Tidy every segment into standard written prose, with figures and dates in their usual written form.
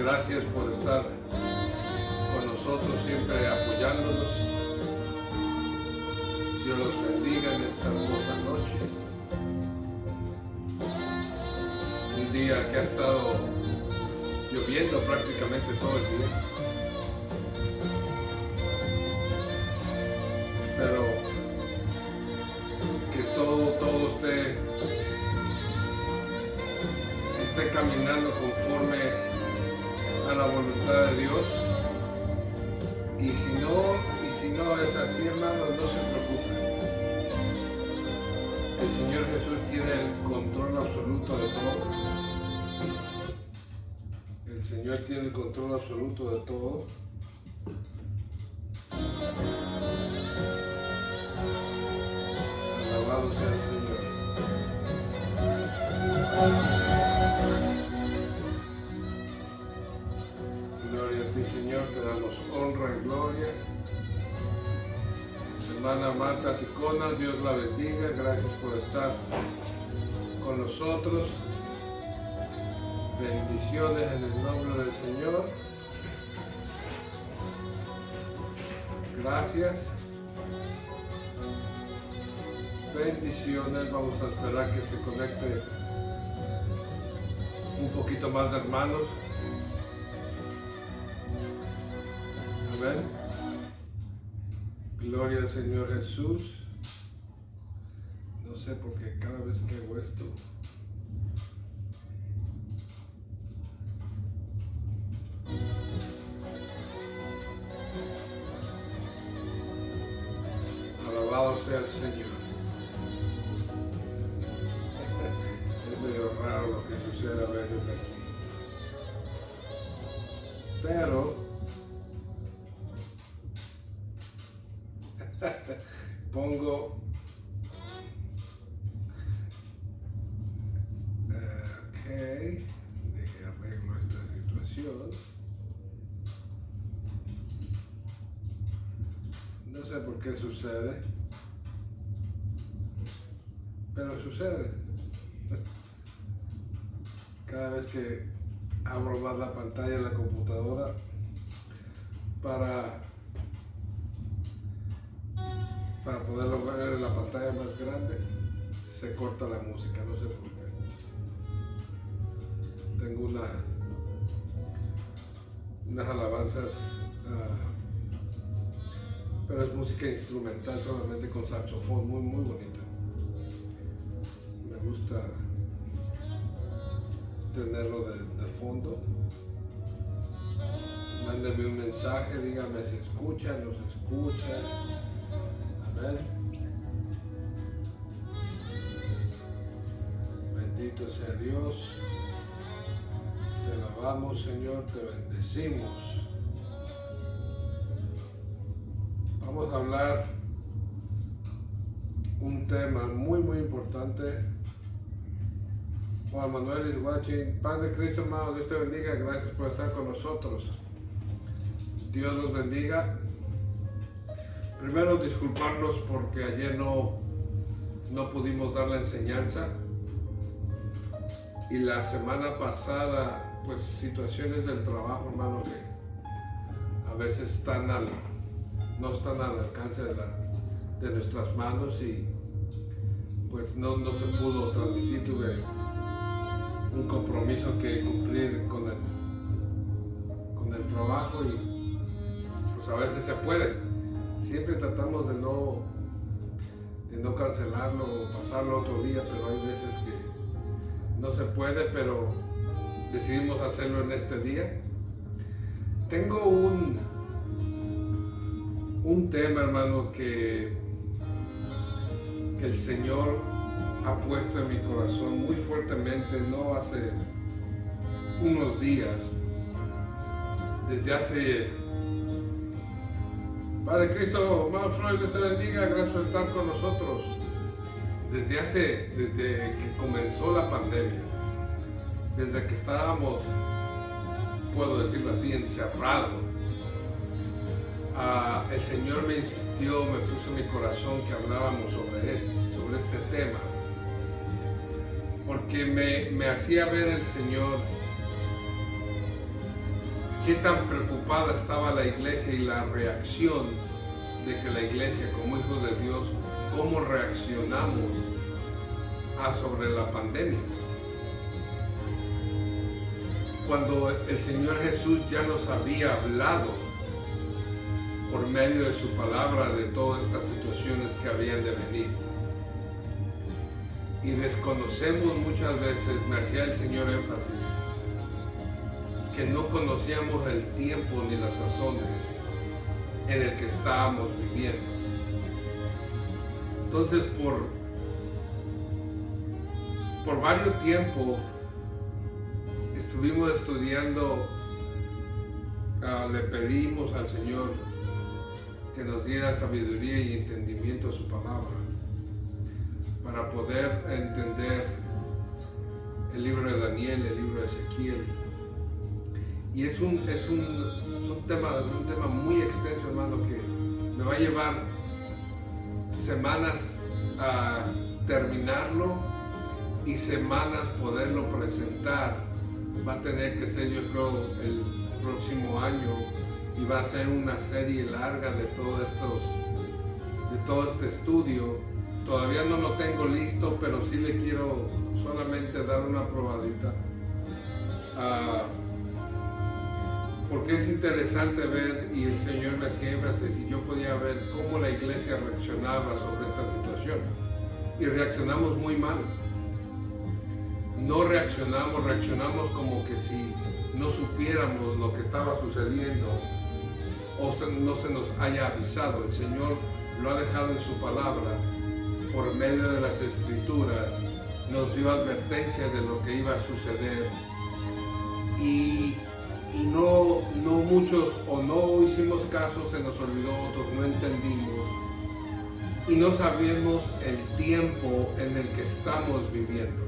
Gracias por estar con nosotros, siempre apoyándonos. Dios los bendiga en esta hermosa noche. Un día que ha estado lloviendo prácticamente todo el día. Espero que todo esté caminando conforme a la voluntad de Dios. Y si no es así, hermanos, no se preocupen. El Señor Jesús tiene el control absoluto de todo. El Señor tiene el control absoluto de todo. Alabado sea el Señor. Gloria a ti, Señor, te damos honra y gloria. Hermana Marta Ticona, Dios la bendiga, gracias por estar con nosotros. Bendiciones en el nombre del Señor. Gracias. Bendiciones, vamos a esperar que se conecte un poquito más de hermanos. Amén. Gloria al Señor Jesús. No sé por qué cada vez que hago esto alabado sea el Señor. Es medio raro lo que sucede a veces aquí, pero pongo deje arreglo esta situación. No sé por qué sucede, pero sucede. Cada vez que abro más la pantalla de la computadora para poderlo ver en la pantalla más grande, se corta la música, no sé por qué. Tengo unas alabanzas, pero es música instrumental solamente con saxofón, muy bonita. Me gusta tenerlo de fondo. Mándenme un mensaje, díganme si escuchan, no se escuchan. Amén. Bendito sea Dios. Te alabamos, Señor, te bendecimos. Vamos a hablar un tema muy importante. Juan Manuel is watching. Paz de Cristo, hermano, Dios te bendiga. Gracias por estar con nosotros. Dios los bendiga. Primero, disculparnos porque ayer no pudimos dar la enseñanza. Y la semana pasada, pues situaciones del trabajo, hermano, que a veces no están al alcance de nuestras manos y pues no se pudo transmitir. Tuve un compromiso que cumplir con el trabajo y pues a veces se puede. Siempre tratamos de no cancelarlo o pasarlo otro día, pero hay veces que no se puede, pero decidimos hacerlo en este día. Tengo un tema, hermano, que el Señor ha puesto en mi corazón muy fuertemente, no hace unos días, desde hace... Padre Cristo, hermano Freud, Dios te bendiga, gracias por estar con nosotros. Desde que comenzó la pandemia, desde que estábamos, puedo decirlo así, encerrados, el Señor me insistió, me puso en mi corazón que habláramos sobre este tema, porque me hacía ver el Señor qué tan preocupada estaba la iglesia y la reacción de que la iglesia, como hijos de Dios, cómo reaccionamos sobre la pandemia. Cuando el Señor Jesús ya nos había hablado por medio de su palabra de todas estas situaciones que habían de venir. Y desconocemos muchas veces, me hacía el Señor énfasis, que no conocíamos el tiempo ni las razones en el que estábamos viviendo. Entonces, por varios tiempos estuvimos estudiando, le pedimos al Señor que nos diera sabiduría y entendimiento a su palabra para poder entender el libro de Daniel, el libro de Ezequiel. Y es un tema muy extenso, hermano, que me va a llevar semanas a terminarlo y semanas poderlo presentar. Va a tener que ser, yo creo, el próximo año, y va a ser una serie larga de todo este estudio. Todavía no lo tengo listo, pero sí le quiero solamente dar una probadita. Porque es interesante ver, y el Señor me hacía énfasis, y yo podía ver cómo la iglesia reaccionaba sobre esta situación. Y reaccionamos muy mal. No reaccionamos como que si no supiéramos lo que estaba sucediendo o no se nos haya avisado. El Señor lo ha dejado en su palabra, por medio de las Escrituras, nos dio advertencias de lo que iba a suceder. Y no muchos, o no hicimos caso, se nos olvidó, otros no entendimos. Y no sabemos el tiempo en el que estamos viviendo.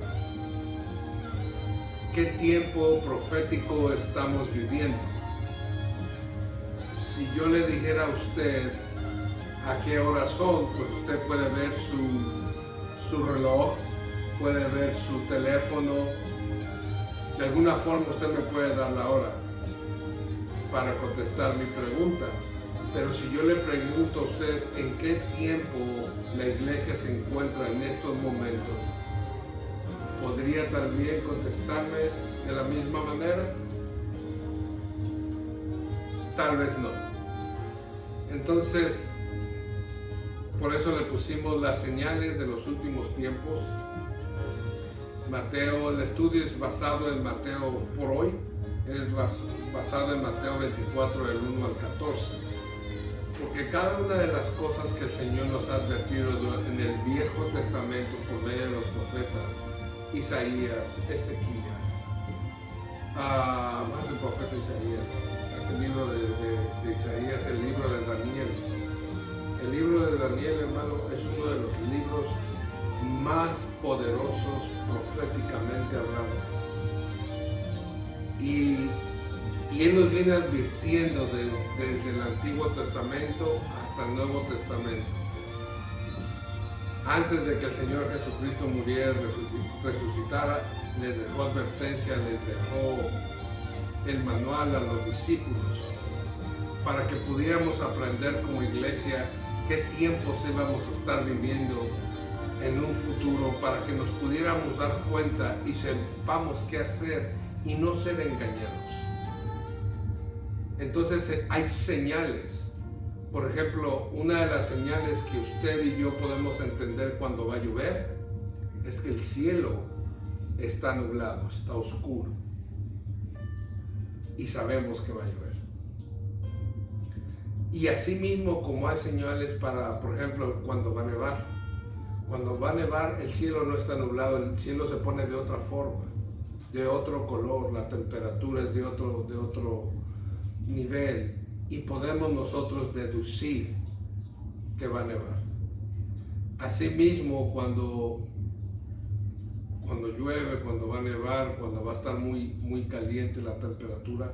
¿Qué tiempo profético estamos viviendo? Si yo le dijera a usted a qué horas son, pues usted puede ver su reloj, puede ver su teléfono. De alguna forma usted me puede dar la hora para contestar mi pregunta. Pero si yo le pregunto a usted en qué tiempo la iglesia se encuentra en estos momentos, ¿podría también contestarme de la misma manera? Tal vez no. Entonces, por eso le pusimos las señales de los últimos tiempos. Mateo, el estudio es basado en Mateo por hoy, es basado en Mateo 24, del 1 al 14. Porque cada una de las cosas que el Señor nos ha advertido en el Viejo Testamento por medio de los profetas, Isaías, Ezequías, más el profeta Isaías, es el libro de Isaías, el libro de Daniel. El libro de Daniel, hermano, es uno de los libros más poderosos proféticamente hablando. Y Él nos viene advirtiendo desde el Antiguo Testamento hasta el Nuevo Testamento. Antes de que el Señor Jesucristo muriera, resucitara, les dejó advertencia, les dejó el manual a los discípulos para que pudiéramos aprender como iglesia qué tiempos íbamos a estar viviendo en un futuro, para que nos pudiéramos dar cuenta y sepamos qué hacer y no ser engañados. Entonces hay señales. Por ejemplo, una de las señales que usted y yo podemos entender cuando va a llover es que el cielo está nublado, está oscuro, y sabemos que va a llover. Y así mismo como hay señales para, por ejemplo, cuando va a nevar. Cuando va a nevar, el cielo no está nublado, el cielo se pone de otra forma, de otro color, la temperatura es de otro nivel, y podemos nosotros deducir que va a nevar. Asimismo, cuando llueve, cuando va a nevar, cuando va a estar muy caliente la temperatura,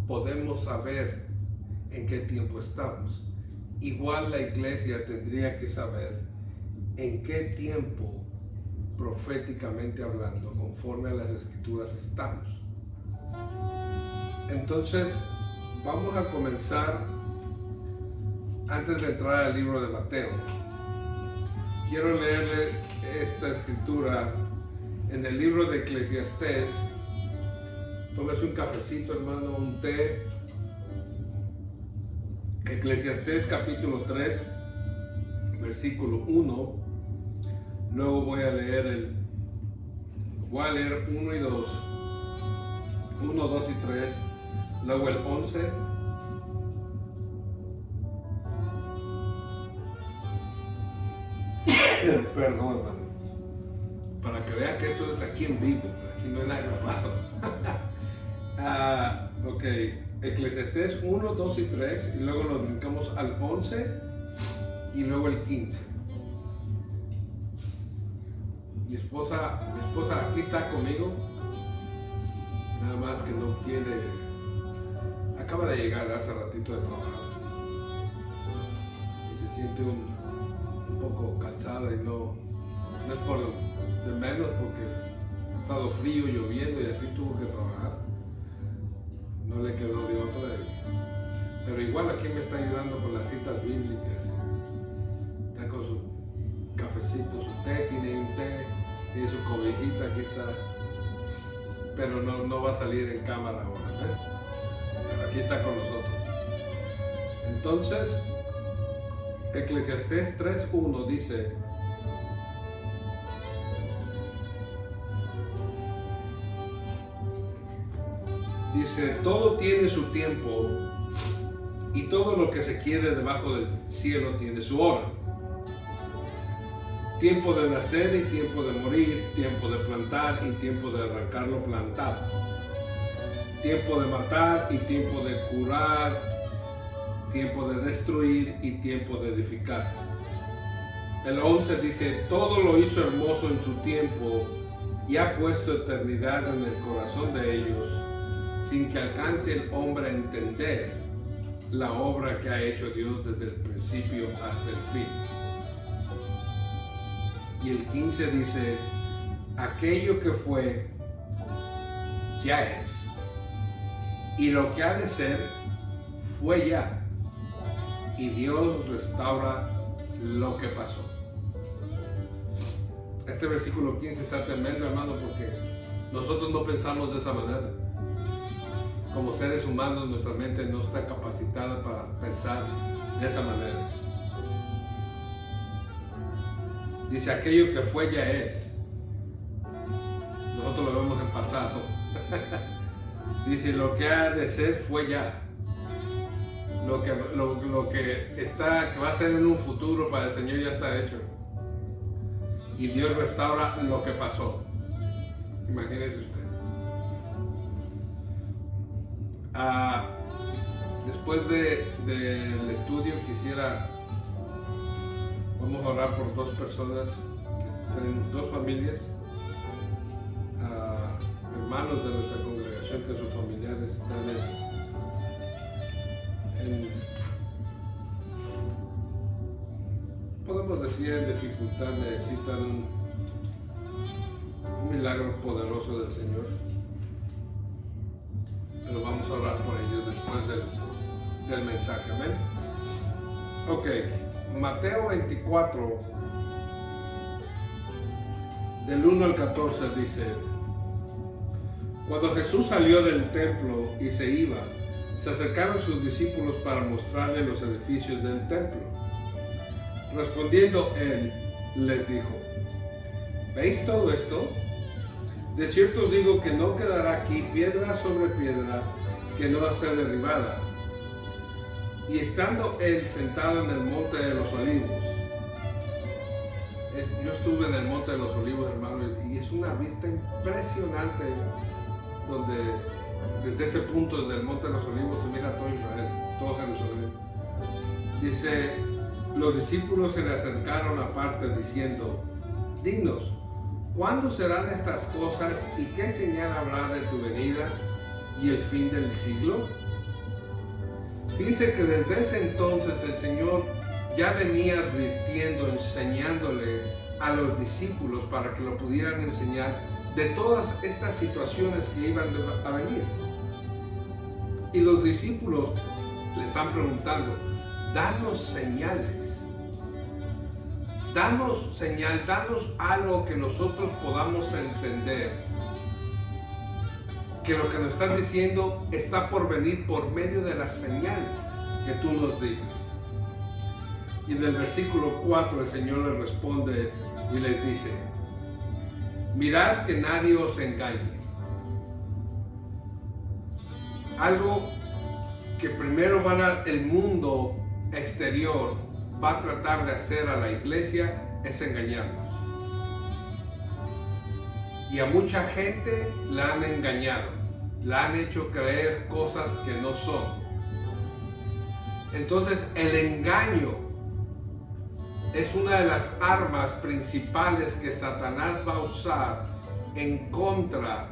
podemos saber en qué tiempo estamos. Igual la iglesia tendría que saber en qué tiempo, proféticamente hablando, conforme a las Escrituras estamos. Entonces, vamos a comenzar. Antes de entrar al libro de Mateo, quiero leerle esta escritura en el libro de Eclesiastés. Tómese un cafecito, hermano, un té. Eclesiastés capítulo 3, versículo 1. Luego voy a leer 1 y 2. 1, 2 y 3. Luego el 11. Perdón, hermano. Para que vean que esto es aquí en vivo, aquí no es nada grabado. Ok, Eclesiastés 1, 2 y 3, y luego nos brincamos al 11 y luego el 15. Mi esposa aquí está conmigo, nada más que no quiere, acaba de llegar hace ratito de trabajar y se siente un poco cansada, y no es por de menos, porque ha estado frío, lloviendo y así tuvo que trabajar, no le quedó de otra, pero igual aquí me está ayudando con las citas bíblicas, está con su cafecito, su té, tiene un té, tiene su cobijita, aquí está, pero no va a salir en cámara ahora, pero aquí está con nosotros. Entonces, Eclesiastés 3:1 dice, todo tiene su tiempo y todo lo que se quiere debajo del cielo tiene su hora. Tiempo de nacer y tiempo de morir, tiempo de plantar y tiempo de arrancar lo plantado. Tiempo de matar y tiempo de curar, tiempo de destruir y tiempo de edificar. El 11 dice, todo lo hizo hermoso en su tiempo y ha puesto eternidad en el corazón de ellos, sin que alcance el hombre a entender la obra que ha hecho Dios desde el principio hasta el fin. Y el 15 dice, aquello que fue, ya es, y lo que ha de ser, fue ya, y Dios restaura lo que pasó. Este versículo 15 está tremendo, hermano, porque nosotros no pensamos de esa manera. Como seres humanos, nuestra mente no está capacitada para pensar de esa manera. Dice, aquello que fue ya es. Nosotros lo vemos en pasado. Dice, lo que ha de ser fue ya. Lo que va a ser en un futuro para el Señor ya está hecho. Y Dios restaura lo que pasó. Imagínese usted. Después del estudio vamos a orar por dos personas, dos familias, hermanos de nuestra congregación, que sus familiares están podemos decir, en dificultad, necesitan un milagro poderoso del Señor. Pero vamos a orar por ellos después del mensaje, amén. Ok, Mateo 24, del 1 al 14 dice, cuando Jesús salió del templo y se iba, se acercaron sus discípulos para mostrarle los edificios del templo. Respondiendo él, les dijo, ¿veis todo esto? De cierto os digo que no quedará aquí piedra sobre piedra que no va a ser derribada. Y estando él sentado en el monte de los olivos, yo estuve en el monte de los olivos, hermano, y es una vista impresionante, donde desde ese punto, desde el monte de los olivos, se mira todo Israel, todo Jerusalén. Dice, los discípulos se le acercaron aparte diciendo, dinos, ¿cuándo serán estas cosas y qué señal habrá de tu venida y el fin del siglo? Dice que desde ese entonces el Señor ya venía advirtiendo, enseñándole a los discípulos para que lo pudieran enseñar de todas estas situaciones que iban a venir. Y los discípulos le están preguntando, danos señales. Danos señal, danos algo que nosotros podamos entender. Que lo que nos están diciendo está por venir por medio de la señal que tú nos digas. Y en el versículo 4 el Señor les responde y les dice, mirad que nadie os engañe. Algo que primero el mundo exterior va a tratar de hacer a la iglesia es engañarnos. Y a mucha gente la han engañado, la han hecho creer cosas que no son. Entonces el engaño es una de las armas principales que Satanás va a usar en contra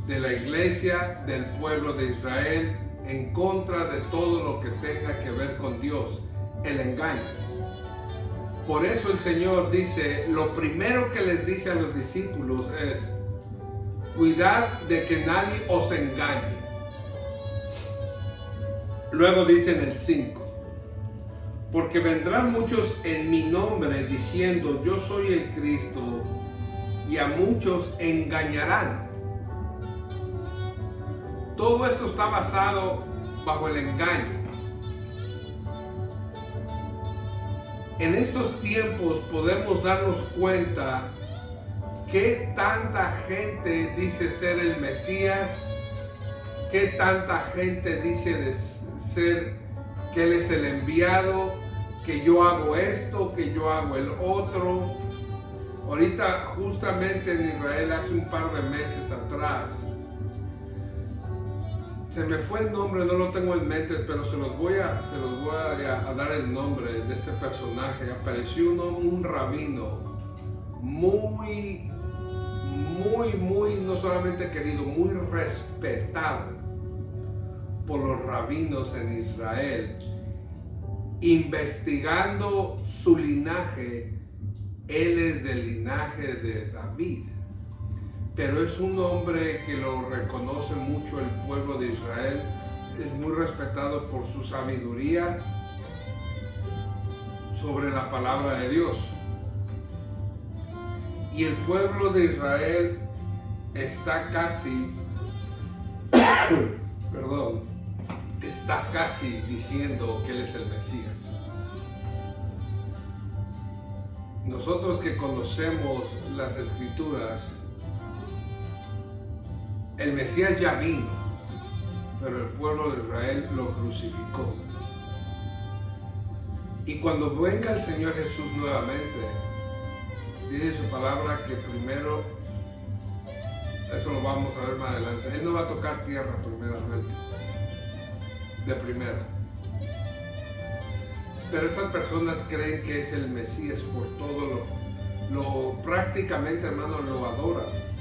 de la iglesia, del pueblo de Israel, en contra de todo lo que tenga que ver con Dios, el engaño. Por eso el Señor dice, lo primero que les dice a los discípulos es, cuidad de que nadie os engañe. Luego dice en el 5, porque vendrán muchos en mi nombre diciendo, yo soy el Cristo, y a muchos engañarán. Todo esto está basado bajo el engaño. En estos tiempos podemos darnos cuenta que tanta gente dice ser el Mesías, que tanta gente dice de ser que Él es el enviado, que yo hago esto, que yo hago el otro. Ahorita justamente en Israel hace un par de meses atrás, se me fue el nombre, no lo tengo en mente, pero se los voy a dar el nombre de este personaje. Apareció un rabino muy, no solamente querido, muy respetado por los rabinos en Israel. Investigando su linaje, él es del linaje de David. Pero es un hombre que lo reconoce mucho el pueblo de Israel, es muy respetado por su sabiduría sobre la palabra de Dios. Y el pueblo de Israel está casi, está casi diciendo que Él es el Mesías. Nosotros que conocemos las Escrituras, el Mesías ya vino, pero el pueblo de Israel lo crucificó. Y cuando venga el Señor Jesús nuevamente, dice su palabra que primero, eso lo vamos a ver más adelante, Él no va a tocar tierra primeramente, de primero. Pero estas personas creen que es el Mesías por todo lo prácticamente, hermano, lo adoran.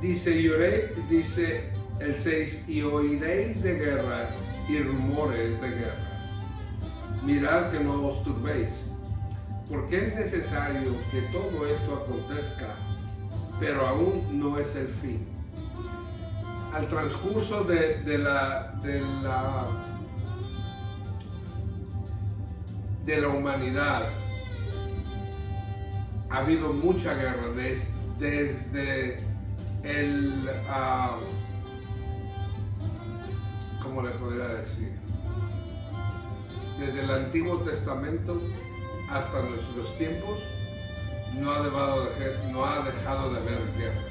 Dice el 6, y oiréis de guerras y rumores de guerras. Mirad que no os turbéis, porque es necesario que todo esto acontezca, pero aún no es el fin. Al transcurso de la humanidad ha habido mucha guerra desde ¿cómo le podría decir? Desde el Antiguo Testamento hasta nuestros tiempos no ha dejado de haber guerras.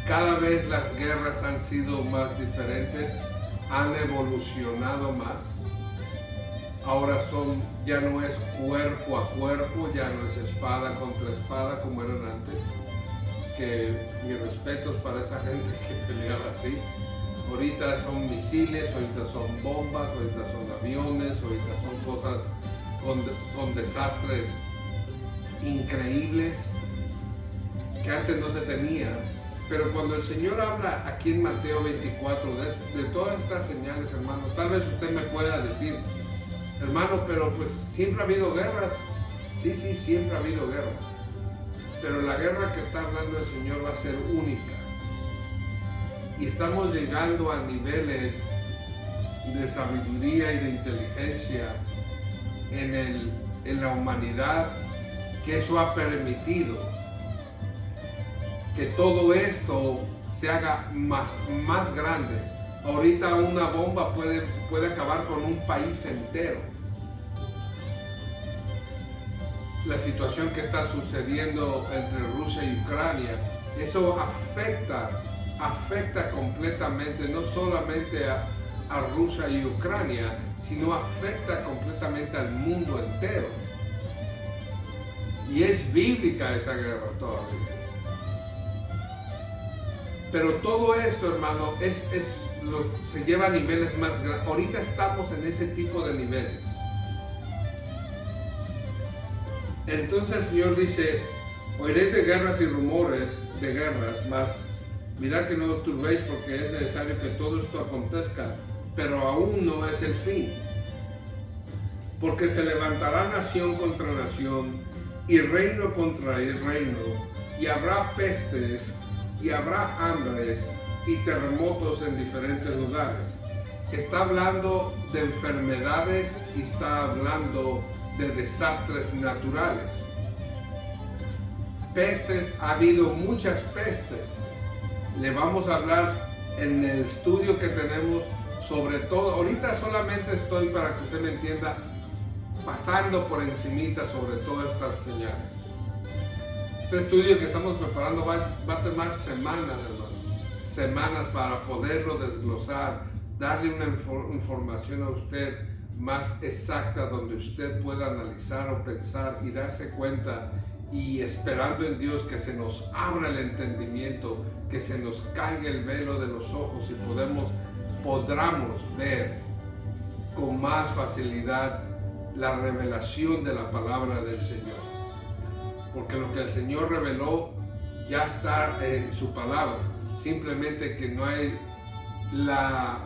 Cada vez las guerras han sido más diferentes, han evolucionado más. Ahora ya no es cuerpo a cuerpo, ya no es espada contra espada como eran antes. Que mis respetos para esa gente que peleaba así. Ahorita son misiles, ahorita son bombas, ahorita son aviones, ahorita son cosas con desastres increíbles que antes no se tenía. Pero cuando el Señor habla aquí en Mateo 24 de todas estas señales, hermano, tal vez usted me pueda decir, hermano, pero pues siempre ha habido guerras. Sí, siempre ha habido guerras. Pero la guerra que está hablando el Señor va a ser única. y estamos llegando a niveles de sabiduría y de inteligencia en la humanidad, que eso ha permitido que todo esto se haga más grande. Ahorita una bomba puede acabar con un país entero. La situación que está sucediendo entre Rusia y Ucrania, eso afecta completamente, no solamente a Rusia y Ucrania, sino afecta completamente al mundo entero. Y es bíblica esa guerra todavía. Pero todo esto, hermano, se lleva a niveles más grandes. Ahorita estamos en ese tipo de niveles. Entonces el Señor dice, oiréis de guerras y rumores de guerras, mas mirad que no os turbéis, porque es necesario que todo esto acontezca, pero aún no es el fin. Porque se levantará nación contra nación, y reino contra reino, y habrá pestes, y habrá hambres y terremotos en diferentes lugares. Está hablando de enfermedades y está hablando de desastres naturales. Pestes, ha habido muchas pestes. Le vamos a hablar en el estudio que tenemos sobre todo. Ahorita solamente estoy, para que usted me entienda, pasando por encimita sobre todas estas señales. Este estudio que estamos preparando va a tomar semanas, hermano. Semanas para poderlo desglosar, darle una información a usted más exacta, donde usted pueda analizar o pensar y darse cuenta, y esperando en Dios que se nos abra el entendimiento, que se nos caiga el velo de los ojos y podamos ver con más facilidad la revelación de la palabra del Señor. Porque lo que el Señor reveló ya está en su palabra, simplemente que no hay la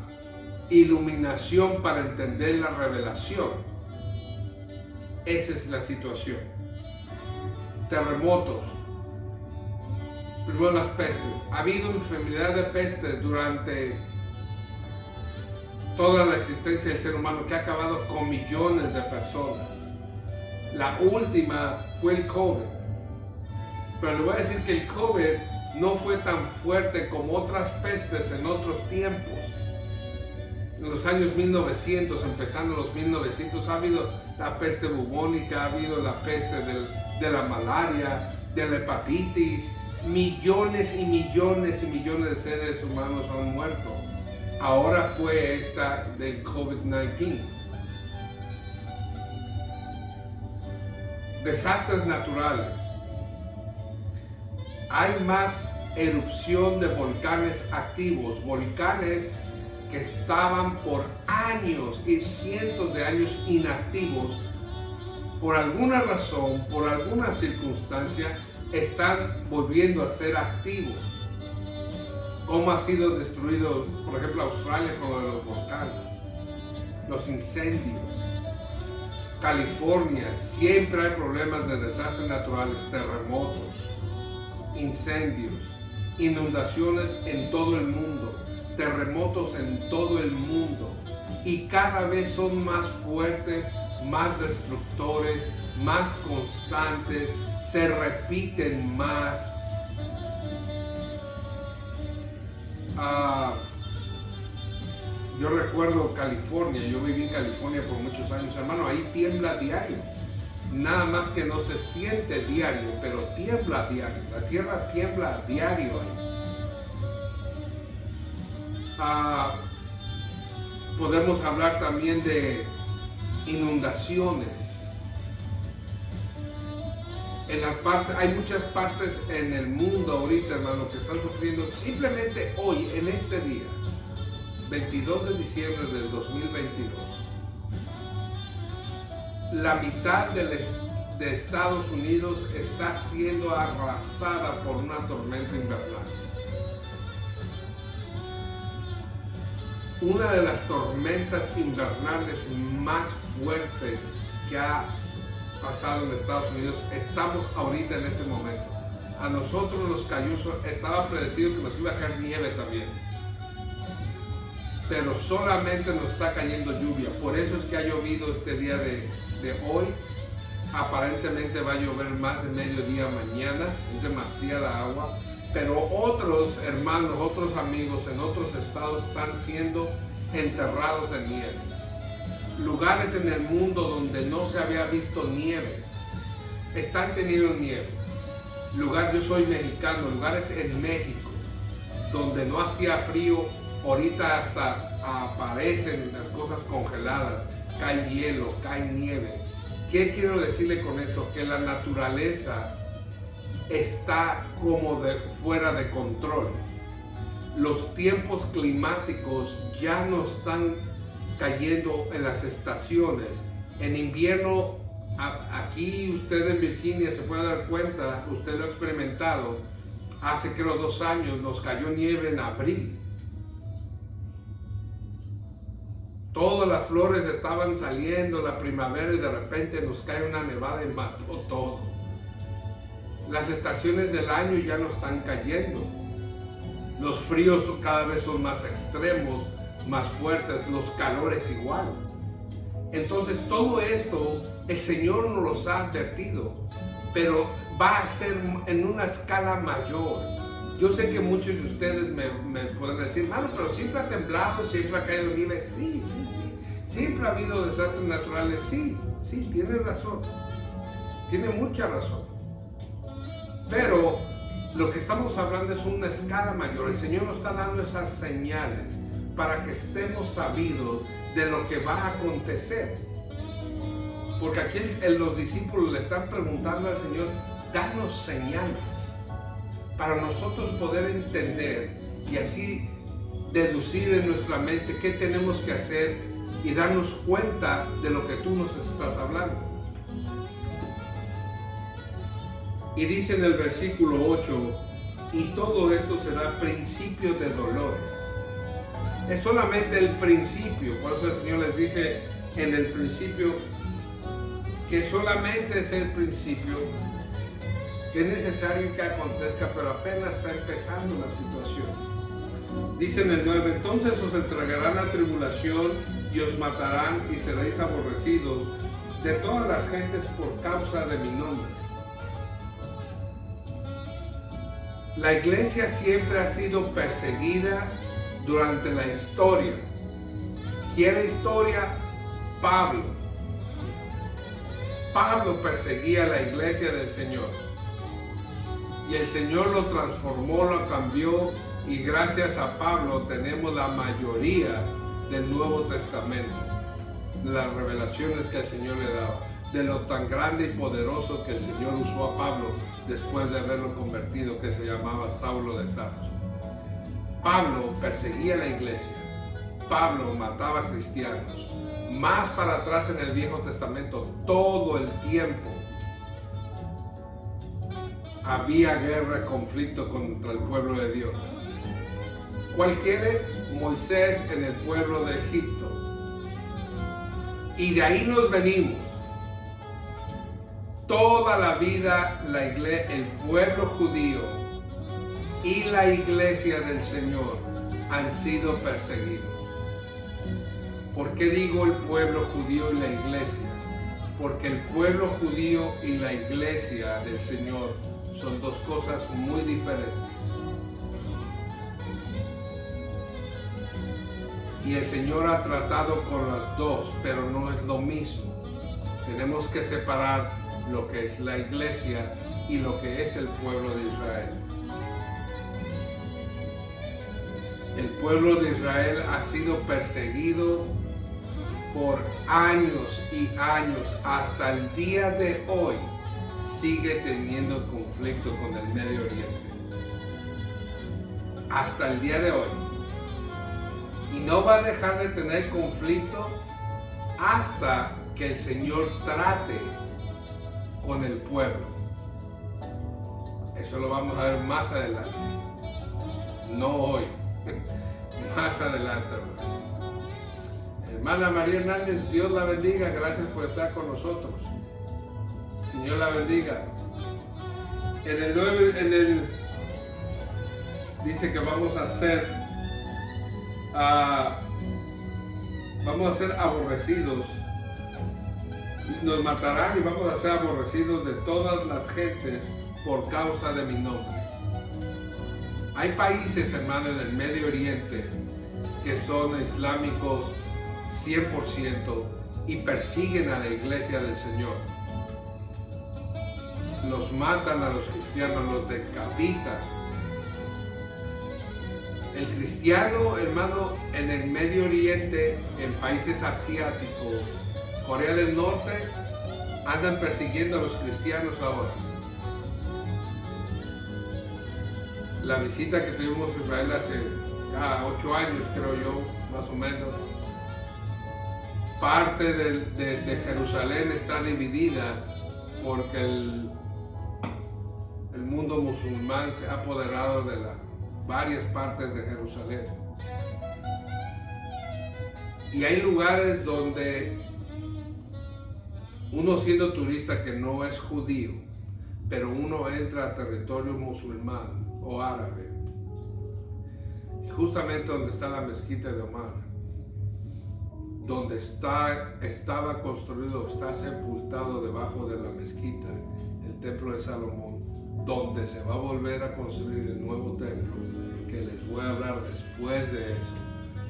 iluminación para entender la revelación. Esa es la situación. Terremotos, primero las pestes. Ha habido infinidad de pestes durante toda la existencia del ser humano, que ha acabado con millones de personas. La última fue el COVID. Pero le voy a decir que el COVID no fue tan fuerte como otras pestes en otros tiempos. En los años 1900, empezando los 1900, ha habido la peste bubónica, ha habido la peste de la malaria, de la hepatitis. Millones y millones y millones de seres humanos han muerto. Ahora fue esta del COVID-19. Desastres naturales. Hay más erupción de volcanes activos, volcanes que estaban por años y cientos de años inactivos. Por alguna razón, por alguna circunstancia, están volviendo a ser activos. ¿Cómo ha sido destruido, por ejemplo, Australia con lo de los volcanes? Los incendios. California, siempre hay problemas de desastres naturales, terremotos, incendios, inundaciones en todo el mundo, terremotos en todo el mundo, y cada vez son más fuertes, más destructores, más constantes, se repiten más. Yo recuerdo California, yo viví en California por muchos años, hermano, ahí tiembla diario. Nada más que no se siente diario, pero tiembla diario. La tierra tiembla diario ahí. Podemos hablar también de inundaciones. Hay muchas partes en el mundo ahorita, hermano, que están sufriendo simplemente hoy, en este día, 22 de diciembre del 2022. La mitad de Estados Unidos está siendo arrasada por una tormenta invernal. Una de las tormentas invernales más fuertes que ha pasado en Estados Unidos, estamos ahorita en este momento. A nosotros nos cayó, estaba predecido que nos iba a caer nieve también. pero solamente nos está cayendo lluvia. Por eso es que ha llovido este día de hoy. Aparentemente va a llover más de mediodía mañana, es demasiada agua. Pero otros hermanos, otros amigos en otros estados están siendo enterrados en nieve. Lugares en el mundo donde no se había visto nieve, están teniendo nieve. Yo soy mexicano, lugares en México donde no hacía frío, ahorita hasta aparecen las cosas congeladas, cae hielo, cae nieve. ¿Qué quiero decirle con esto? Que la naturaleza está como fuera de control. Los tiempos climáticos ya no están cayendo en las estaciones. En invierno, aquí usted en Virginia se puede dar cuenta, usted lo ha experimentado, hace creo 2 años nos cayó nieve en abril. Todas las flores estaban saliendo, la primavera, y de repente nos cae una nevada y mató todo. Las estaciones del año ya no están cayendo. Los fríos cada vez son más extremos, más fuertes, los calores igual. Entonces todo esto el Señor nos los ha advertido, pero va a ser en una escala mayor. Yo sé que muchos de ustedes me pueden decir, mano, pero siempre ha temblado, siempre ha caído nieve. Sí. Siempre ha habido desastres naturales. Sí, tiene razón. Tiene mucha razón. Pero lo que estamos hablando es una escala mayor. El Señor nos está dando esas señales para que estemos sabidos de lo que va a acontecer. Porque aquí los discípulos le están preguntando al Señor, danos señales para nosotros poder entender y así deducir en nuestra mente qué tenemos que hacer y darnos cuenta de lo que tú nos estás hablando. Y dice en el versículo 8, y todo esto será principio de dolores. Es solamente el principio, por eso el Señor les dice en el principio que solamente es el principio, que es necesario que acontezca, pero apenas está empezando la situación. Dice en el 9, entonces os entregarán a tribulación y os matarán y seréis aborrecidos de todas las gentes por causa de mi nombre. La iglesia siempre ha sido perseguida durante la historia. ¿Quiere historia? Pablo perseguía a la iglesia del Señor. Y el Señor lo transformó, lo cambió, y gracias a Pablo tenemos la mayoría del Nuevo Testamento, de las revelaciones que el Señor le daba, de lo tan grande y poderoso que el Señor usó a Pablo después de haberlo convertido, que se llamaba Saulo de Tarso. Pablo perseguía a la iglesia, Pablo mataba a cristianos. Más para atrás en el Viejo Testamento, todo el tiempo había guerra, conflicto contra el pueblo de Dios. ¿Cuál quiere? Moisés en el pueblo de Egipto. Y de ahí nos venimos. Toda la vida el pueblo judío y la iglesia del Señor han sido perseguidos. ¿Por qué digo el pueblo judío y la iglesia? Porque el pueblo judío y la iglesia del Señor son dos cosas muy diferentes. Y el Señor ha tratado con las dos, pero no es lo mismo. Tenemos que separar lo que es la iglesia y lo que es el pueblo de Israel. El pueblo de Israel ha sido perseguido por años y años. Hasta el día de hoy sigue teniendo conflicto con el Medio Oriente. Hasta el día de hoy. Y no va a dejar de tener conflicto hasta que el Señor trate con el pueblo. Eso lo vamos a ver más adelante. No hoy. Más adelante, hermano. Hermana María Hernández, Dios la bendiga. Gracias por estar con nosotros. Señor la bendiga. En el 9, dice que vamos a hacer vamos a ser aborrecidos, nos matarán y vamos a ser aborrecidos de todas las gentes por causa de mi nombre. Hay países, hermanos, en el Medio Oriente que son islámicos 100% y persiguen a la iglesia del Señor. Los matan a los cristianos, los decapitan. El cristiano, hermano, en el Medio Oriente, en países asiáticos, Corea del Norte, andan persiguiendo a los cristianos ahora. La visita que tuvimos a Israel hace 8 años, creo yo, más o menos, parte de Jerusalén está dividida porque el mundo musulmán se ha apoderado de varias partes de Jerusalén. Y hay lugares donde uno, siendo turista que no es judío, pero uno entra a territorio musulmán o árabe, justamente donde está la mezquita de Omar, donde estaba construido, está sepultado debajo de la mezquita, el templo de Salomón, donde se va a volver a construir el nuevo templo, que les voy a hablar después de eso.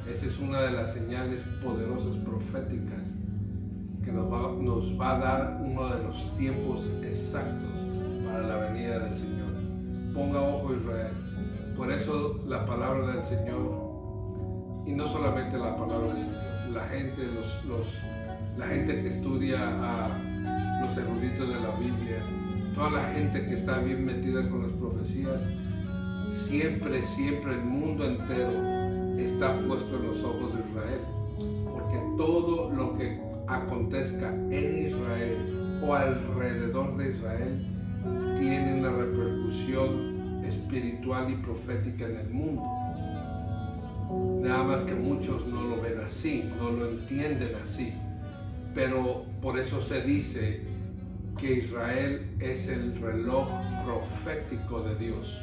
Esa es una de las señales poderosas proféticas que nos va a dar uno de los tiempos exactos para la venida del Señor. Ponga ojo, Israel. Por eso la palabra del Señor, y no solamente la palabra del Señor, la gente que estudia a los eruditos de la Biblia, toda la gente que está bien metida con las profecías, siempre el mundo entero está puesto en los ojos de Israel, porque todo lo que acontezca en Israel o alrededor de Israel tiene una repercusión espiritual y profética en el mundo. Nada más que muchos no lo ven así, no lo entienden así, pero por eso se dice que Israel es el reloj profético de Dios.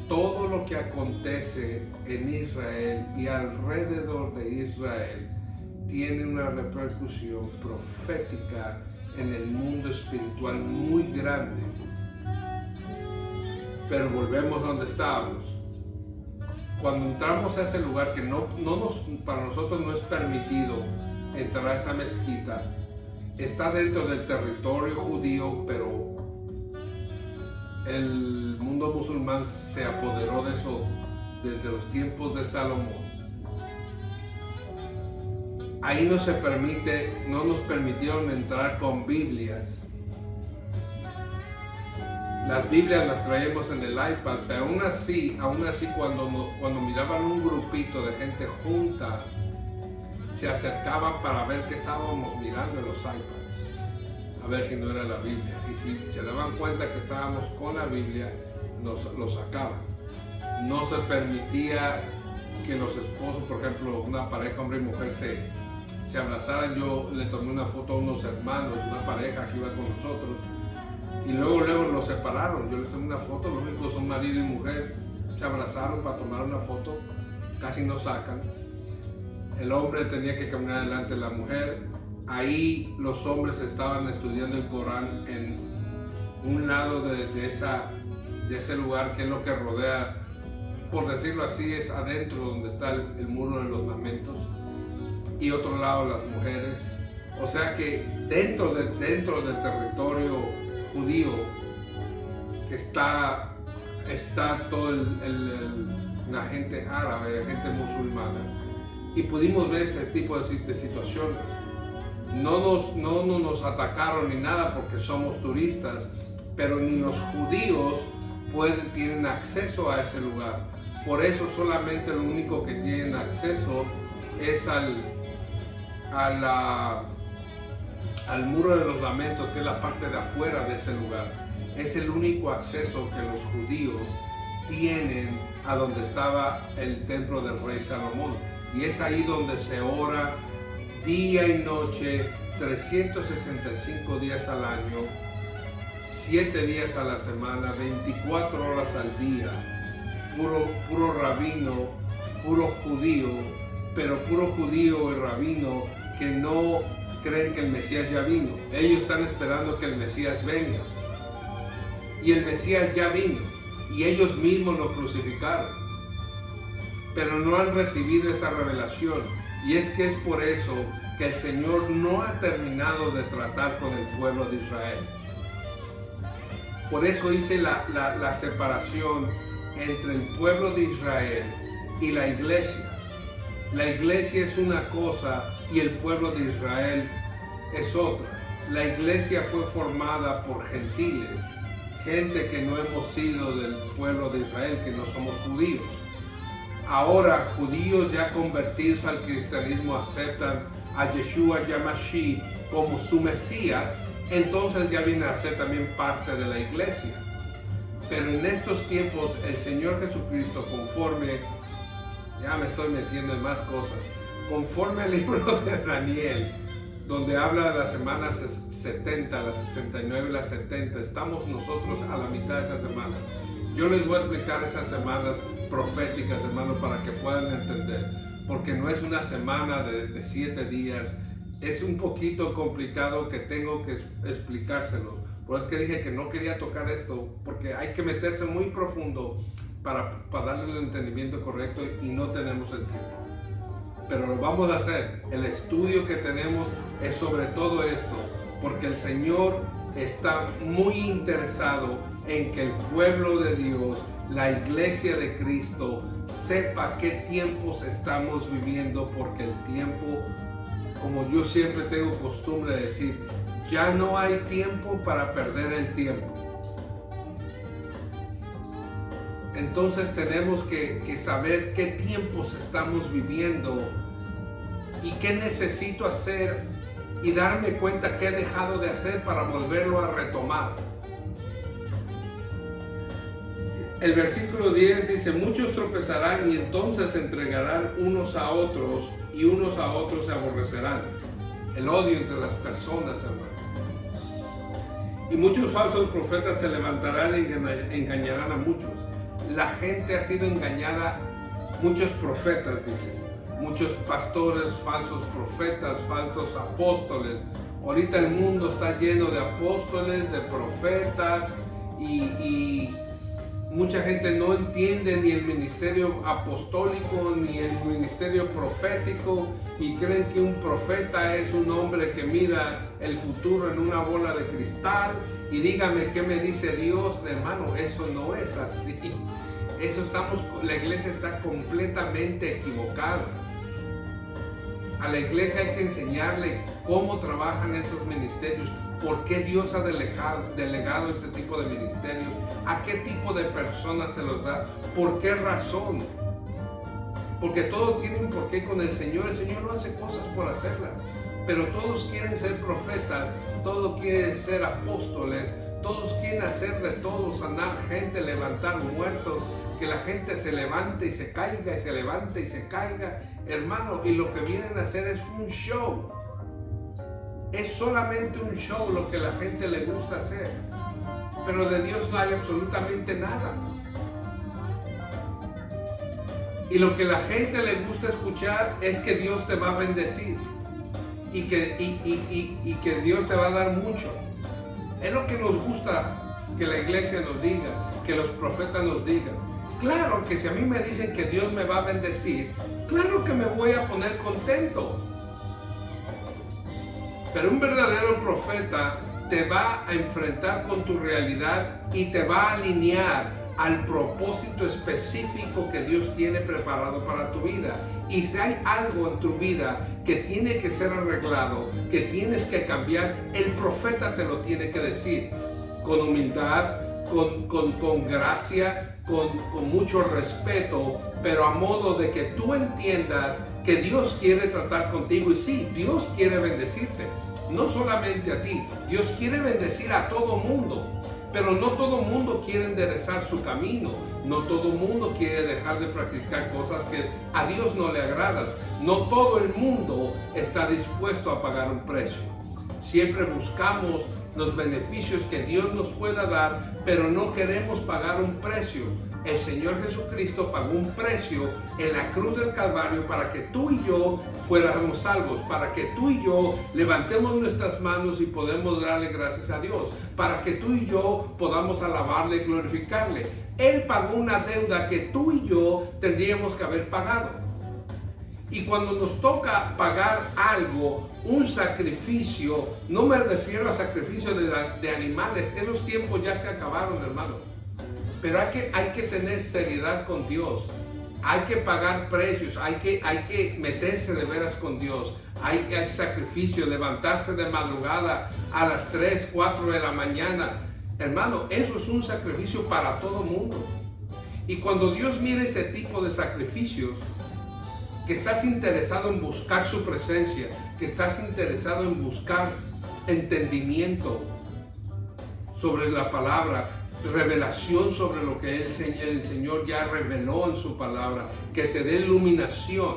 Todo lo que acontece en Israel y alrededor de Israel tiene una repercusión profética en el mundo espiritual muy grande. Pero volvemos donde estábamos. Cuando entramos a ese lugar que para nosotros no es permitido entrar a esa mezquita, está dentro del territorio judío, pero el mundo musulmán se apoderó de eso desde los tiempos de Salomón. Ahí no nos permitieron entrar con Biblias. Las Biblias las traemos en el iPad, pero aún así cuando miraban un grupito de gente junta, se acercaban para ver qué estábamos mirando en los iPads, a ver si no era la Biblia. Y si se daban cuenta que estábamos con la Biblia, lo sacaban. No se permitía que los esposos, por ejemplo, una pareja, hombre y mujer, se abrazaran. Yo le tomé una foto a unos hermanos, una pareja que iba con nosotros, y luego los separaron. Yo les tomé una foto, los únicos son marido y mujer, se abrazaron para tomar una foto, casi no sacan. El hombre tenía que caminar delante de la mujer. Ahí los hombres estaban estudiando el Corán en un lado de ese lugar, que es lo que rodea, por decirlo así, es adentro donde está el muro de los lamentos, y otro lado las mujeres. O sea que dentro del territorio judío que está toda la gente árabe, la gente musulmana, y pudimos ver este tipo de situaciones. No nos atacaron ni nada porque somos turistas, pero ni los judíos tienen acceso a ese lugar. Por eso solamente lo único que tienen acceso es al muro de los lamentos, que es la parte de afuera de ese lugar. Es el único acceso que los judíos tienen a donde estaba el templo del rey Salomón. Y es ahí donde se ora día y noche, 365 días al año, 7 días a la semana, 24 horas al día. Puro rabino puro judío, pero puro judío y rabino que no creen que el Mesías ya vino. Ellos están esperando que el Mesías venga. Y el Mesías ya vino. Y ellos mismos lo crucificaron. Pero no han recibido esa revelación. Y es que es por eso que el Señor no ha terminado de tratar con el pueblo de Israel. Por eso hice la separación entre el pueblo de Israel y la iglesia. La iglesia es una cosa y el pueblo de Israel es otra. La iglesia fue formada por gentiles, gente que no hemos sido del pueblo de Israel, que no somos judíos. Ahora judíos ya convertidos al cristianismo aceptan a Yeshua Yamashí como su Mesías, entonces ya viene a ser también parte de la iglesia. Pero en estos tiempos el Señor Jesucristo, conforme, ya me estoy metiendo en más cosas, conforme al libro de Daniel, donde habla de las semanas 70, las 69 y las 70, estamos nosotros a la mitad de esa semana. Yo les voy a explicar esas semanas proféticas, hermanos, para que puedan entender, porque no es una semana de 7 días, es un poquito complicado que tengo que explicárselo. Por eso es que dije que no quería tocar esto, porque hay que meterse muy profundo para darle el entendimiento correcto y no tenemos el tiempo. Pero lo vamos a hacer. El estudio que tenemos es sobre todo esto, porque el Señor está muy interesado en que el pueblo de Dios, la iglesia de Cristo, sepa qué tiempos estamos viviendo, porque el tiempo, como yo siempre tengo costumbre de decir, ya no hay tiempo para perder el tiempo. Entonces tenemos que saber qué tiempos estamos viviendo y qué necesito hacer y darme cuenta qué he dejado de hacer para volverlo a retomar. El versículo 10 dice, muchos tropezarán y entonces se entregarán unos a otros y unos a otros se aborrecerán. El odio entre las personas, hermano. Y muchos falsos profetas se levantarán y engañarán a muchos. La gente ha sido engañada, muchos profetas, dice, muchos pastores, falsos profetas, falsos apóstoles. Ahorita el mundo está lleno de apóstoles, de profetas y mucha gente no entiende ni el ministerio apostólico ni el ministerio profético y creen que un profeta es un hombre que mira el futuro en una bola de cristal y dígame qué me dice Dios. Hermano, eso no es así. La iglesia está completamente equivocada. A la iglesia hay que enseñarle cómo trabajan estos ministerios, por qué Dios ha delegado este tipo de ministerios, a qué tipo de personas se los da, por qué razón. Porque todo tiene un porqué con el Señor. El Señor no hace cosas por hacerlas, pero todos quieren ser profetas, todos quieren ser apóstoles, todos quieren hacer de todo, sanar gente, levantar muertos, que la gente se levante y se caiga y se levante y se caiga, hermano, y lo que vienen a hacer es un show. Es solamente un show lo que la gente le gusta hacer, pero de Dios no hay absolutamente nada. Y lo que la gente le gusta escuchar es que Dios te va a bendecir y que Dios te va a dar mucho. Es lo que nos gusta que la iglesia nos diga, que los profetas nos digan. Claro que si a mí me dicen que Dios me va a bendecir, claro que me voy a poner contento. Pero un verdadero profeta te va a enfrentar con tu realidad y te va a alinear al propósito específico que Dios tiene preparado para tu vida. Y si hay algo en tu vida que tiene que ser arreglado, que tienes que cambiar, el profeta te lo tiene que decir con humildad, con gracia, con mucho respeto, pero a modo de que tú entiendas que Dios quiere tratar contigo. Y sí, Dios quiere bendecirte, no solamente a ti, Dios quiere bendecir a todo mundo, pero no todo mundo quiere enderezar su camino, no todo mundo quiere dejar de practicar cosas que a Dios no le agradan, no todo el mundo está dispuesto a pagar un precio. Siempre buscamos los beneficios que Dios nos pueda dar, pero no queremos pagar un precio. el Señor Jesucristo pagó un precio en la cruz del Calvario para que tú y yo fuéramos salvos, para que tú y yo levantemos nuestras manos y podamos darle gracias a Dios, para que tú y yo podamos alabarle y glorificarle. Él pagó una deuda que tú y yo tendríamos que haber pagado. Y cuando nos toca pagar algo, un sacrificio, no me refiero a sacrificio de animales, esos tiempos ya se acabaron, hermano. Pero hay que tener seriedad con Dios, hay que pagar precios, hay que meterse de veras con Dios, hay sacrificio, levantarse de madrugada a las 3, 4 de la mañana. Hermano, eso es un sacrificio para todo mundo. Y cuando Dios mira ese tipo de sacrificios, que estás interesado en buscar su presencia, que estás interesado en buscar entendimiento sobre la palabra, revelación sobre lo que el Señor ya reveló en su palabra, que te dé iluminación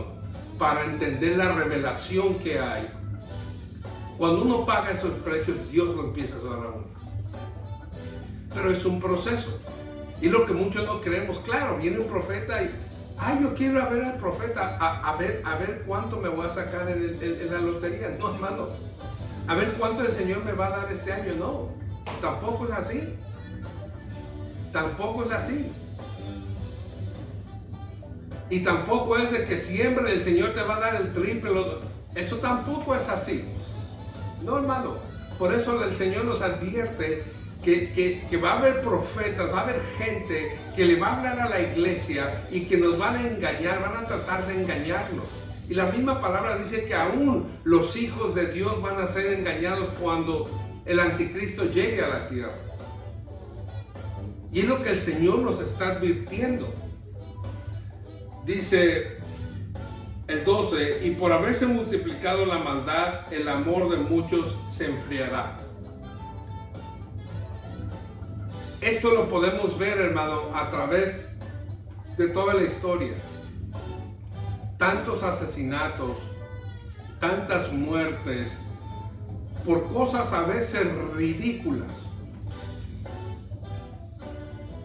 para entender la revelación que hay. Cuando uno paga esos precios, Dios lo empieza a dar a uno. Pero es un proceso. Y lo que muchos no creemos, claro, viene un profeta y, yo quiero ver al profeta, a ver cuánto me voy a sacar en la lotería. No, hermano, a ver cuánto el Señor me va a dar este año. No, tampoco es así. Tampoco es así. Y tampoco es de que siempre el Señor te va a dar el triple. Eso tampoco es así. No, hermano. Por eso el Señor nos advierte que va a haber profetas, va a haber gente que le va a hablar a la iglesia y que nos van a engañar, van a tratar de engañarnos. Y la misma palabra dice que aún los hijos de Dios van a ser engañados cuando el anticristo llegue a la tierra. Y es lo que el Señor nos está advirtiendo. Dice el 12, y por haberse multiplicado la maldad, el amor de muchos se enfriará. Esto lo podemos ver, hermano, a través de toda la historia. Tantos asesinatos, tantas muertes, por cosas a veces ridículas.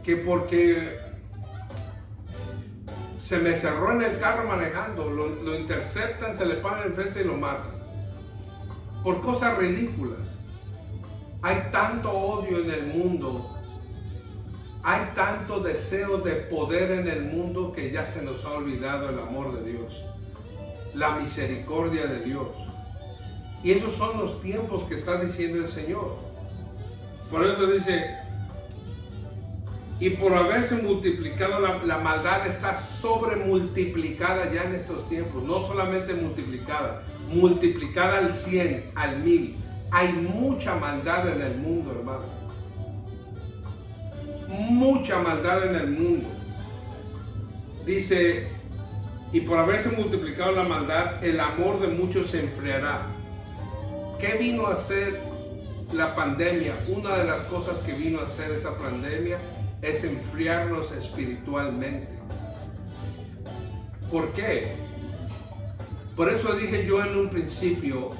Que porque se me cerró en el carro manejando, lo interceptan, se le paran enfrente y lo matan. Por cosas ridículas. Hay tanto odio en el mundo, hay tanto deseo de poder en el mundo que ya se nos ha olvidado el amor de Dios, la misericordia de Dios. Y esos son los tiempos que está diciendo el Señor. Por eso dice, y por haberse multiplicado la maldad está sobremultiplicada ya en estos tiempos. No solamente multiplicada, multiplicada al 100, al 1000. Hay mucha maldad en el mundo, hermano. Mucha maldad en el mundo. Dice, y por haberse multiplicado la maldad, el amor de muchos se enfriará. ¿Qué vino a hacer la pandemia? Una de las cosas que vino a hacer esta pandemia es enfriarnos espiritualmente. ¿Por qué? Por eso dije yo en un principio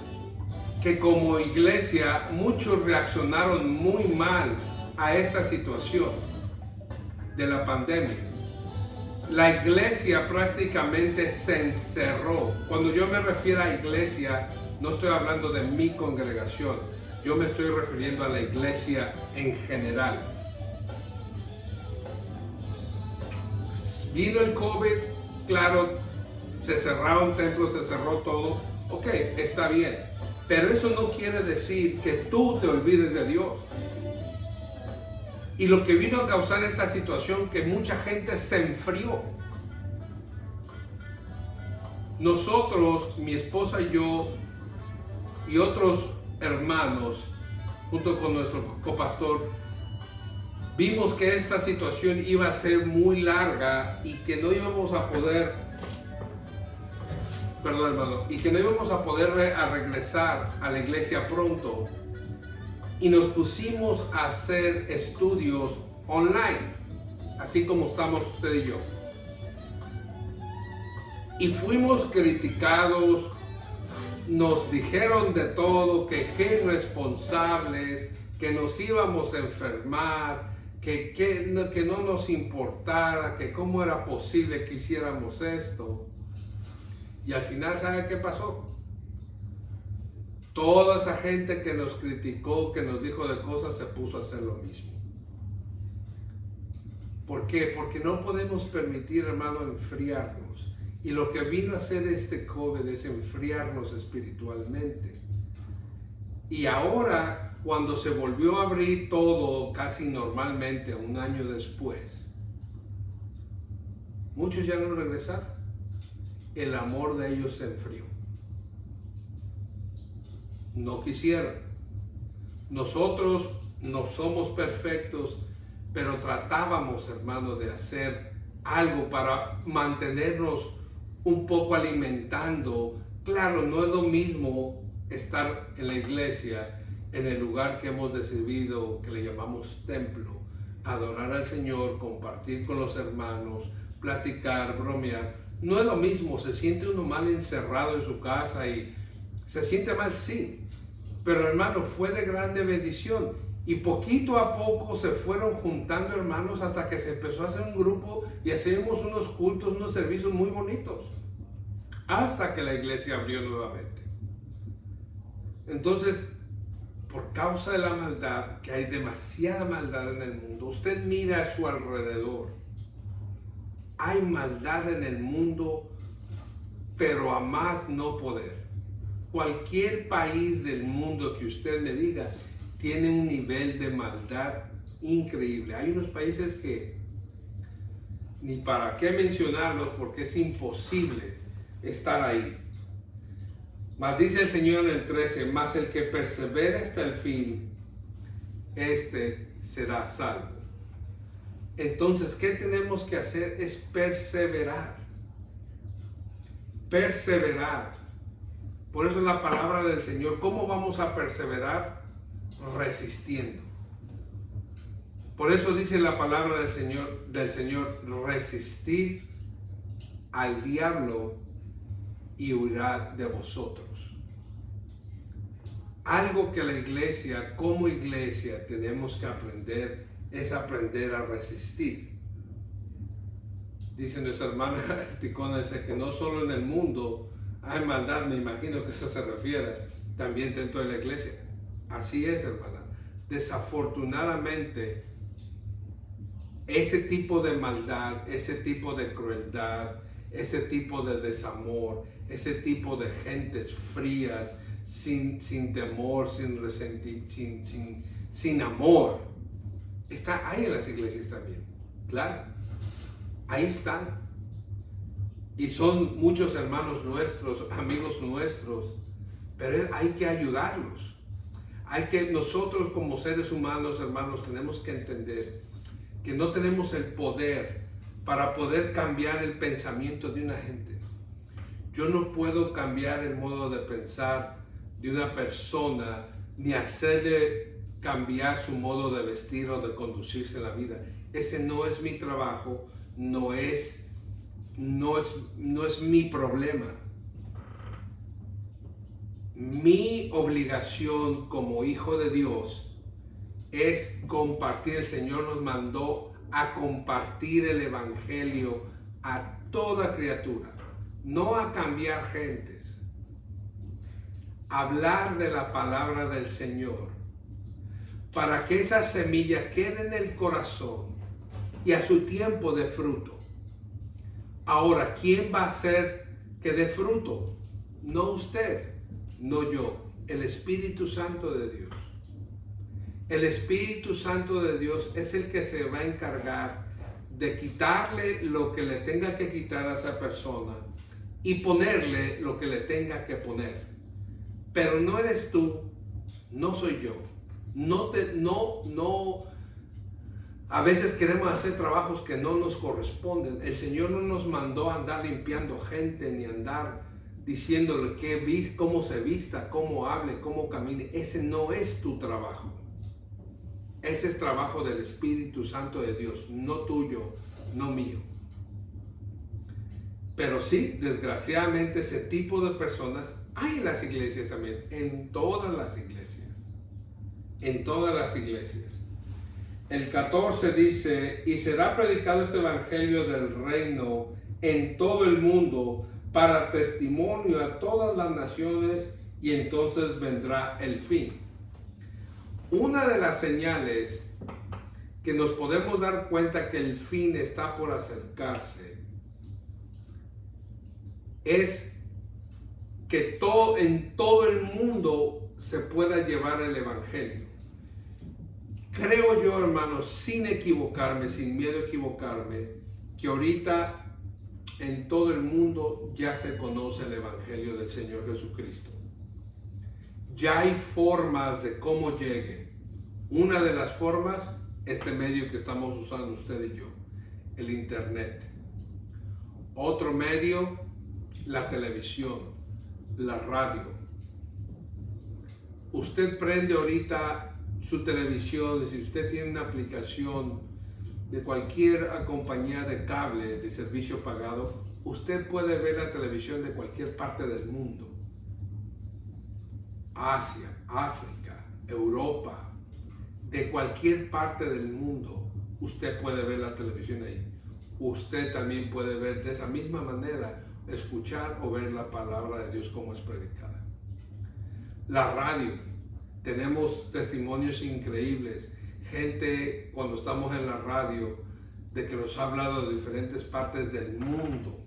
que como iglesia muchos reaccionaron muy mal a esta situación de la pandemia. La iglesia prácticamente se encerró. Cuando yo me refiero a iglesia, no estoy hablando de mi congregación, yo me estoy refiriendo a la iglesia en general. Vino el COVID, claro, se cerraron templos, se cerró todo. Ok, está bien. Pero eso no quiere decir que tú te olvides de Dios. Y lo que vino a causar esta situación, que mucha gente se enfrió. Nosotros, mi esposa y yo, y otros hermanos, junto con nuestro copastor, vimos que esta situación iba a ser muy larga y que no íbamos a poder, regresar a la iglesia pronto. Y nos pusimos a hacer estudios online, así como estamos usted y yo. Y fuimos criticados, nos dijeron de todo, que qué irresponsables, que nos íbamos a enfermar, que no nos importara, que cómo era posible que hiciéramos esto. Y al final, ¿sabe qué pasó? Toda esa gente que nos criticó, que nos dijo de cosas, se puso a hacer lo mismo. ¿Por qué? Porque no podemos permitir, hermano, enfriarnos. Y lo que vino a hacer este COVID es enfriarnos espiritualmente. Y ahora, cuando se volvió a abrir todo casi normalmente, un año después, muchos ya no regresaron. El amor de ellos se enfrió. No quisieron. Nosotros no somos perfectos, pero tratábamos, hermano, de hacer algo para mantenernos un poco alimentando. Claro, no es lo mismo estar en la iglesia, en el lugar que hemos decidido, que le llamamos templo, adorar al Señor, compartir con los hermanos, platicar, bromear. No es lo mismo, se siente uno mal encerrado en su casa y se siente mal, sí, pero hermano, fue de grande bendición y poquito a poco se fueron juntando hermanos hasta que se empezó a hacer un grupo y hacíamos unos cultos, unos servicios muy bonitos, hasta que la iglesia abrió nuevamente. Entonces, por causa de la maldad, que hay demasiada maldad en el mundo, usted mira a su alrededor, hay maldad en el mundo, pero a más no poder. Cualquier país del mundo que usted me diga tiene un nivel de maldad increíble. Hay unos países que ni para qué mencionarlos porque es imposible estar ahí. Mas dice el Señor en el 13, mas el que persevera hasta el fin, este será salvo. Entonces, ¿qué tenemos que hacer? Es perseverar. Perseverar. Por eso es la palabra del Señor. ¿Cómo vamos a perseverar? Resistiendo. Por eso dice la palabra del Señor, resistir al diablo y huirá de vosotros. Algo que la iglesia, como iglesia, tenemos que aprender es aprender a resistir. Dice nuestra hermana Ticona, dice que no solo en el mundo hay maldad, me imagino que eso se refiere también dentro de la iglesia. Así es, hermana. Desafortunadamente, ese tipo de maldad, ese tipo de crueldad, ese tipo de desamor, ese tipo de gentes frías, sin temor, sin resentimiento, sin amor, está ahí en las iglesias también. Claro, ahí están. Y son muchos hermanos nuestros, amigos nuestros, pero hay que ayudarlos. Nosotros como seres humanos, hermanos, tenemos que entender que no tenemos el poder para poder cambiar el pensamiento de una gente. Yo no puedo cambiar el modo de pensar de una persona, ni hacerle cambiar su modo de vestir o de conducirse en la vida. Ese no es mi trabajo, no es mi problema. Mi obligación como hijo de Dios es compartir. El Señor nos mandó a compartir el evangelio a toda criatura, no a cambiar gentes. Hablar de la palabra del Señor para que esa semilla quede en el corazón y a su tiempo dé fruto. Ahora, ¿quién va a hacer que dé fruto? No usted, no yo, el Espíritu Santo de Dios. El Espíritu Santo de Dios es el que se va a encargar de quitarle lo que le tenga que quitar a esa persona y ponerle lo que le tenga que poner. Pero no eres tú, no soy yo. A veces queremos hacer trabajos que no nos corresponden. El Señor no nos mandó a andar limpiando gente, ni andar diciéndole cómo se vista, cómo hable, cómo camine. Ese no es tu trabajo. Ese es trabajo del Espíritu Santo de Dios, no tuyo, no mío. Pero sí, desgraciadamente, ese tipo de personas hay en las iglesias también, en todas las iglesias. En todas las iglesias. El 14 dice, y será predicado este evangelio del reino en todo el mundo para testimonio a todas las naciones, y entonces vendrá el fin. Una de las señales que nos podemos dar cuenta que el fin está por acercarse es que en todo el mundo se pueda llevar el evangelio. Creo yo, hermanos, sin equivocarme, sin miedo a equivocarme, que ahorita en todo el mundo ya se conoce el evangelio del Señor Jesucristo. Ya hay formas de cómo llegue. Una de las formas, este medio que estamos usando usted y yo, el internet. Otro medio, la televisión, la radio. Usted prende ahorita su televisión, y si usted tiene una aplicación de cualquier compañía de cable, de servicio pagado, usted puede ver la televisión de cualquier parte del mundo. Asia, África, Europa, de cualquier parte del mundo, usted puede ver la televisión ahí. Usted también puede ver de esa misma manera, escuchar o ver la palabra de Dios como es predicada. La radio, tenemos testimonios increíbles, gente cuando estamos en la radio, de que nos ha hablado de diferentes partes del mundo.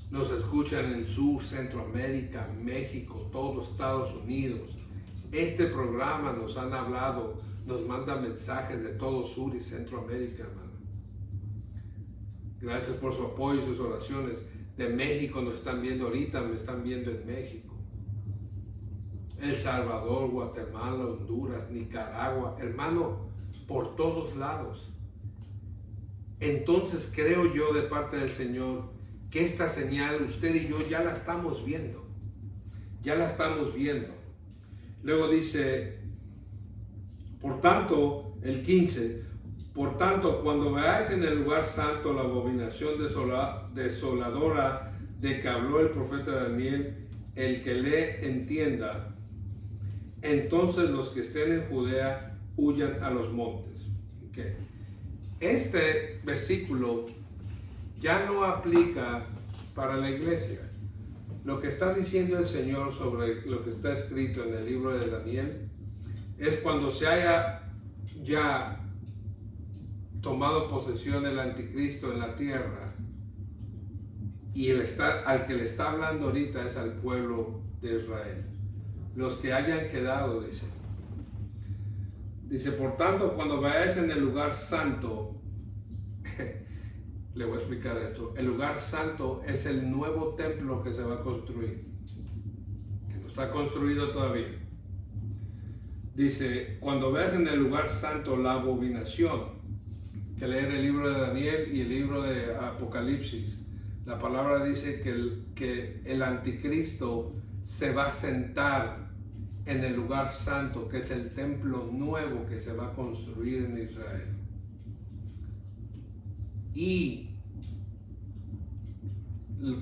Nos escuchan en Sur, Centroamérica, México, todo Estados Unidos. Este programa nos han hablado, nos mandan mensajes de todo Sur y Centroamérica, hermano. Gracias por su apoyo y sus oraciones. De México nos están viendo ahorita, me están viendo en México. El Salvador, Guatemala, Honduras, Nicaragua, hermano, por todos lados. Entonces creo yo de parte del Señor que esta señal usted y yo ya la estamos viendo. Ya la estamos viendo. Luego dice, por tanto, el 15, por tanto, cuando veáis en el lugar santo la abominación desoladora de que habló el profeta Daniel, el que le entienda, entonces los que estén en Judea huyan a los montes. Okay. Este versículo ya no aplica para la iglesia. Lo que está diciendo el Señor sobre lo que está escrito en el libro de Daniel es cuando se haya ya tomado posesión del anticristo en la tierra, y al que le está hablando ahorita es al pueblo de Israel. Los que hayan quedado, dice, por tanto, cuando vayáis en el lugar santo, le voy a explicar esto, el lugar santo es el nuevo templo que se va a construir, que no está construido todavía. Dice, cuando veas en el lugar santo la abominación, que leer el libro de Daniel y el libro de Apocalipsis, la palabra dice que el anticristo se va a sentar en el lugar santo, que es el templo nuevo que se va a construir en Israel. Y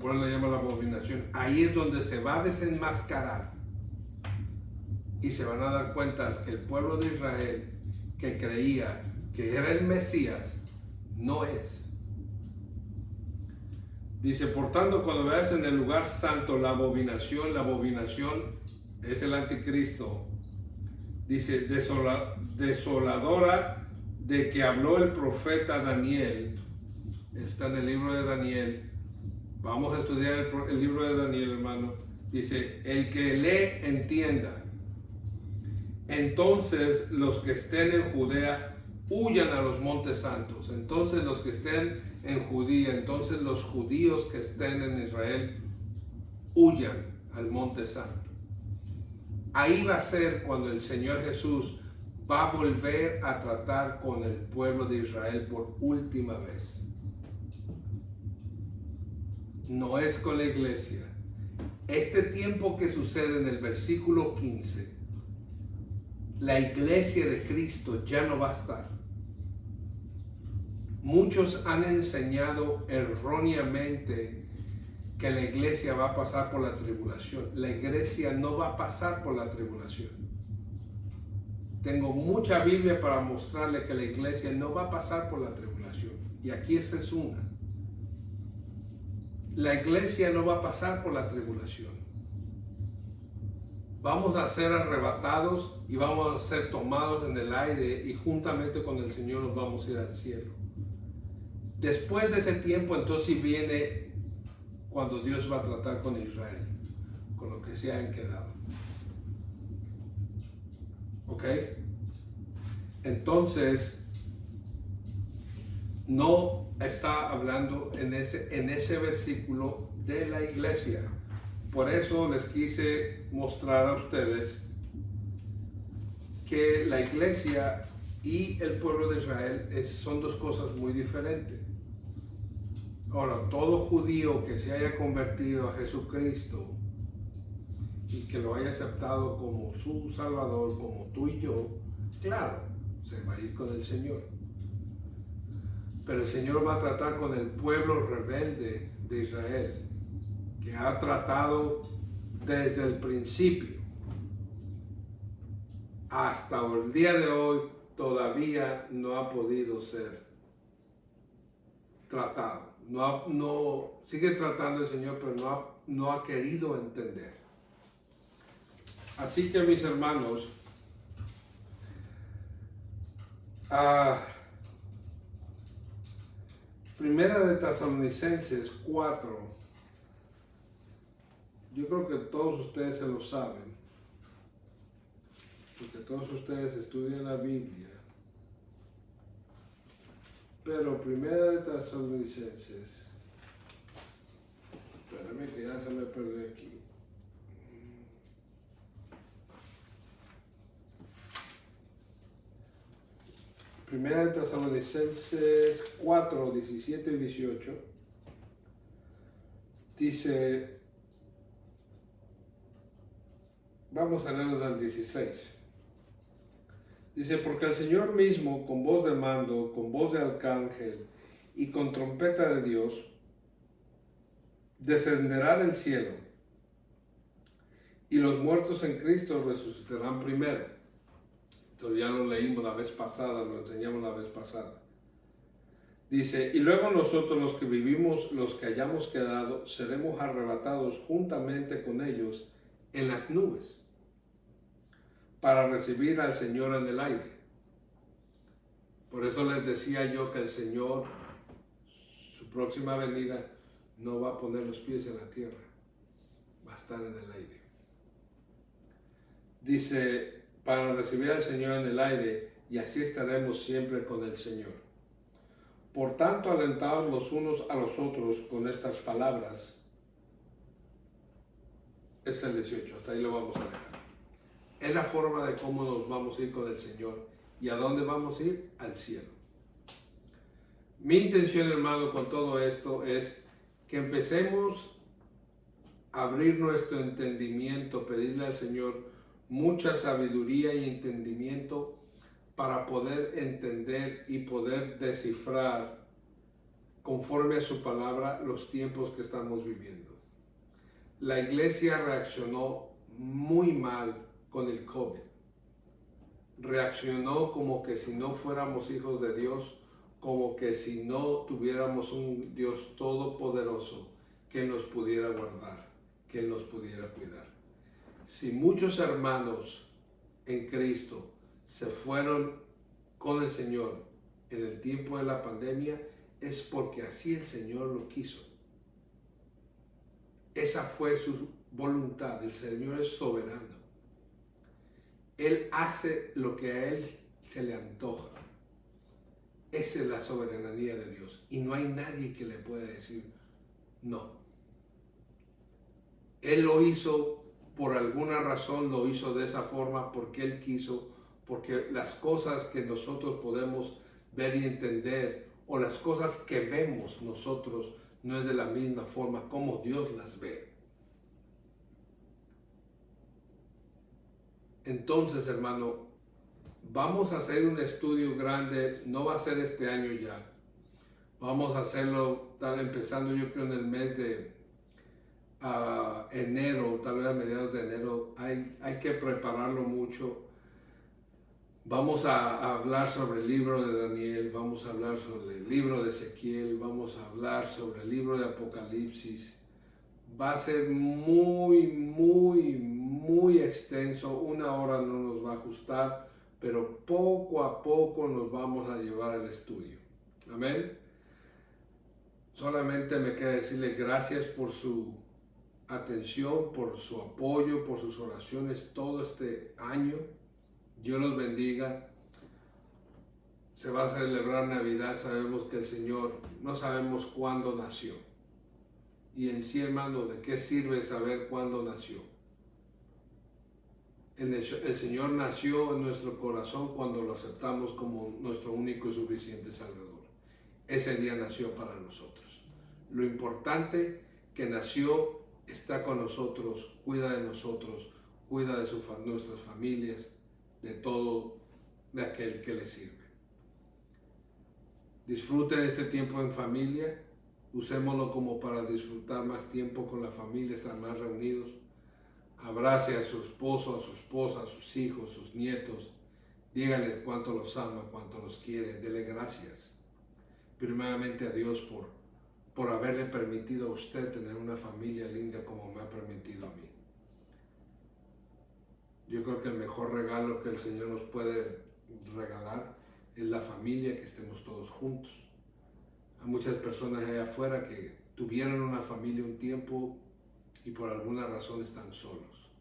por eso le llama la abominación. Ahí es donde se va a desenmascarar y se van a dar cuenta que el pueblo de Israel, que creía que era el Mesías, no es. Dice, por tanto, cuando veas en el lugar santo la abominación es el anticristo. Dice, desoladora de que habló el profeta Daniel. Está en el libro de Daniel. Vamos a estudiar el libro de Daniel, hermano. Dice, el que lee entienda. Entonces los que estén en Judea huyan a los montes santos. Entonces los que estén en Judía, entonces los judíos que estén en Israel huyan al monte santo. Ahí va a ser cuando el Señor Jesús va a volver a tratar con el pueblo de Israel por última vez. No es con la iglesia. Este tiempo que sucede en el versículo 15, la iglesia de Cristo ya no va a estar. Muchos han enseñado erróneamente que la iglesia va a pasar por la tribulación. La iglesia no va a pasar por la tribulación. Tengo mucha Biblia para mostrarle que la iglesia no va a pasar por la tribulación. Y aquí esa es una. La iglesia no va a pasar por la tribulación. Vamos a ser arrebatados y vamos a ser tomados en el aire y juntamente con el Señor nos vamos a ir al cielo. Después de ese tiempo, entonces viene cuando Dios va a tratar con Israel, con lo que se hayan quedado. ¿Ok? Entonces, no está hablando en ese versículo de la iglesia. Por eso les quise mostrar a ustedes que la iglesia y el pueblo de Israel son dos cosas muy diferentes. Ahora, todo judío que se haya convertido a Jesucristo y que lo haya aceptado como su Salvador, como tú y yo, claro, se va a ir con el Señor. Pero el Señor va a tratar con el pueblo rebelde de Israel, que ha tratado desde el principio hasta el día de hoy, todavía no ha podido ser tratado. Sigue tratando el Señor, pero no ha querido entender. Así que, mis hermanos, Primera de Tesalonicenses 4, yo creo que todos ustedes se lo saben, porque todos ustedes estudian la Biblia. Pero Primera de Tesalonicenses, espérame que ya se me perdió aquí. Primera de Tesalonicenses 4, 17 y 18 dice, vamos a leerlo del 16. Dice, porque el Señor mismo, con voz de mando, con voz de arcángel y con trompeta de Dios, descenderá del cielo, y los muertos en Cristo resucitarán primero. Entonces ya lo leímos la vez pasada, lo enseñamos la vez pasada. Dice, y luego nosotros los que vivimos, los que hayamos quedado, seremos arrebatados juntamente con ellos en las nubes, para recibir al Señor en el aire. Por eso les decía yo que el Señor, su próxima venida, no va a poner los pies en la tierra, va a estar en el aire. Dice, para recibir al Señor en el aire, y así estaremos siempre con el Señor. Por tanto, alentaos los unos a los otros con estas palabras. Es el 18, hasta ahí lo vamos a dejar. Es la forma de cómo nos vamos a ir con el Señor. ¿Y a dónde vamos a ir? Al cielo. Mi intención, hermano, con todo esto es que empecemos a abrir nuestro entendimiento, pedirle al Señor mucha sabiduría y entendimiento para poder entender y poder descifrar conforme a su palabra los tiempos que estamos viviendo. La iglesia reaccionó muy mal con el COVID. Reaccionó como que si no fuéramos hijos de Dios, como que si no tuviéramos un Dios todopoderoso que nos pudiera guardar, que nos pudiera cuidar. Si muchos hermanos en Cristo se fueron con el Señor en el tiempo de la pandemia, es porque así el Señor lo quiso. Esa fue su voluntad. El Señor es soberano. Él hace lo que a Él se le antoja. Esa es la soberanía de Dios. Y no hay nadie que le pueda decir no. Él lo hizo por alguna razón, lo hizo de esa forma porque Él quiso, porque las cosas que nosotros podemos ver y entender, o las cosas que vemos nosotros, no es de la misma forma como Dios las ve. Entonces, hermano, vamos a hacer un estudio grande, no va a ser este año ya. Vamos a hacerlo empezando yo creo en el mes de enero, tal vez a mediados de enero. Hay que prepararlo mucho Vamos a hablar sobre el libro de Daniel, vamos a hablar sobre el libro de Ezequiel, vamos a hablar sobre el libro de Apocalipsis. Va a ser muy extenso. 1 hora no nos va a ajustar, pero poco a poco nos vamos a llevar al estudio. Amén. Solamente me queda decirle gracias por su atención, por su apoyo, por sus oraciones todo este año. Dios los bendiga. Se va a celebrar Navidad. Sabemos que el Señor, no sabemos cuándo nació. Y en sí, hermano, ¿de qué sirve saber cuándo nació? El Señor nació en nuestro corazón cuando lo aceptamos como nuestro único y suficiente Salvador. Ese día nació para nosotros. Lo importante que nació, está con nosotros, cuida de nosotros, cuida de nuestras familias, de todo de aquel que le sirve. Disfruten este tiempo en familia, usémoslo como para disfrutar más tiempo con la familia, estar más reunidos. Abrace a su esposo, a su esposa, a sus hijos, sus nietos. Díganles cuánto los ama, cuánto los quiere. Dele gracias. Primeramente a Dios por haberle permitido a usted tener una familia linda como me ha permitido a mí. Yo creo que el mejor regalo que el Señor nos puede regalar es la familia, que estemos todos juntos. Hay muchas personas allá afuera que tuvieron una familia un tiempo y por alguna razón están solos.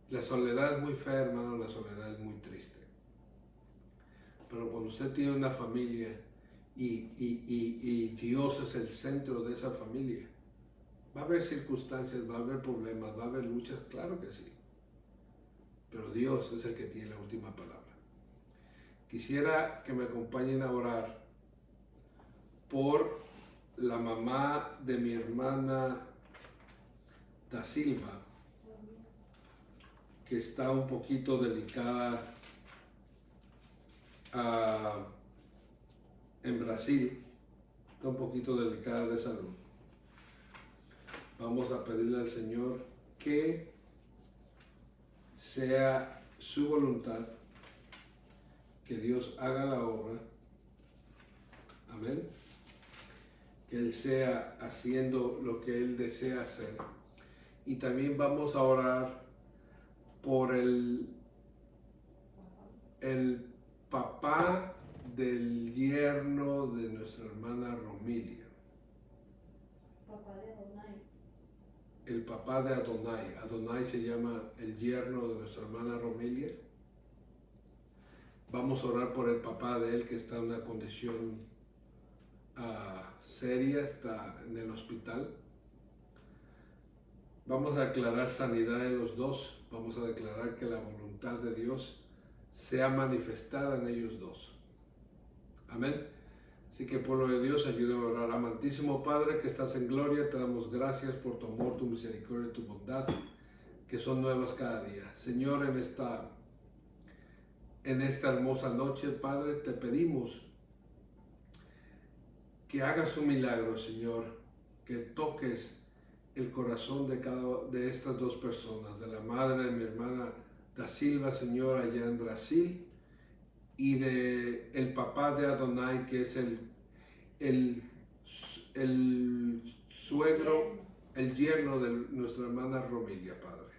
La soledad es muy fea, hermano, la soledad es muy triste. Pero cuando usted tiene una familia y Dios es el centro de esa familia, va a haber circunstancias, va a haber problemas, va a haber luchas, claro que sí. Pero Dios es el que tiene la última palabra. Quisiera que me acompañen a orar por la mamá de mi hermana Da Silva, que está un poquito delicada en Brasil, está un poquito delicada de salud. Vamos a pedirle al Señor que sea su voluntad, que Dios haga la obra. Amén. Que Él sea haciendo lo que Él desea hacer. Y también vamos a orar por el papá del yerno de nuestra hermana Romilia. Papá de Adonai. El papá de Adonai. Adonai se llama el yerno de nuestra hermana Romilia. Vamos a orar por el papá de él, que está en una condición seria, está en el hospital. Vamos a declarar sanidad en los dos. Vamos a declarar que la voluntad de Dios sea manifestada en ellos dos. Amén. Así que, pueblo de Dios, ayúdame a orar. Amantísimo Padre, que estás en gloria, te damos gracias por tu amor, tu misericordia y tu bondad, que son nuevas cada día. Señor, en esta hermosa noche, Padre, te pedimos que hagas un milagro, Señor, que toques el corazón de estas dos personas, de la madre de mi hermana Da Silva, Señor, allá en Brasil, y de el papá de Adonai, que es el suegro, el yerno de nuestra hermana Romilia, Padre.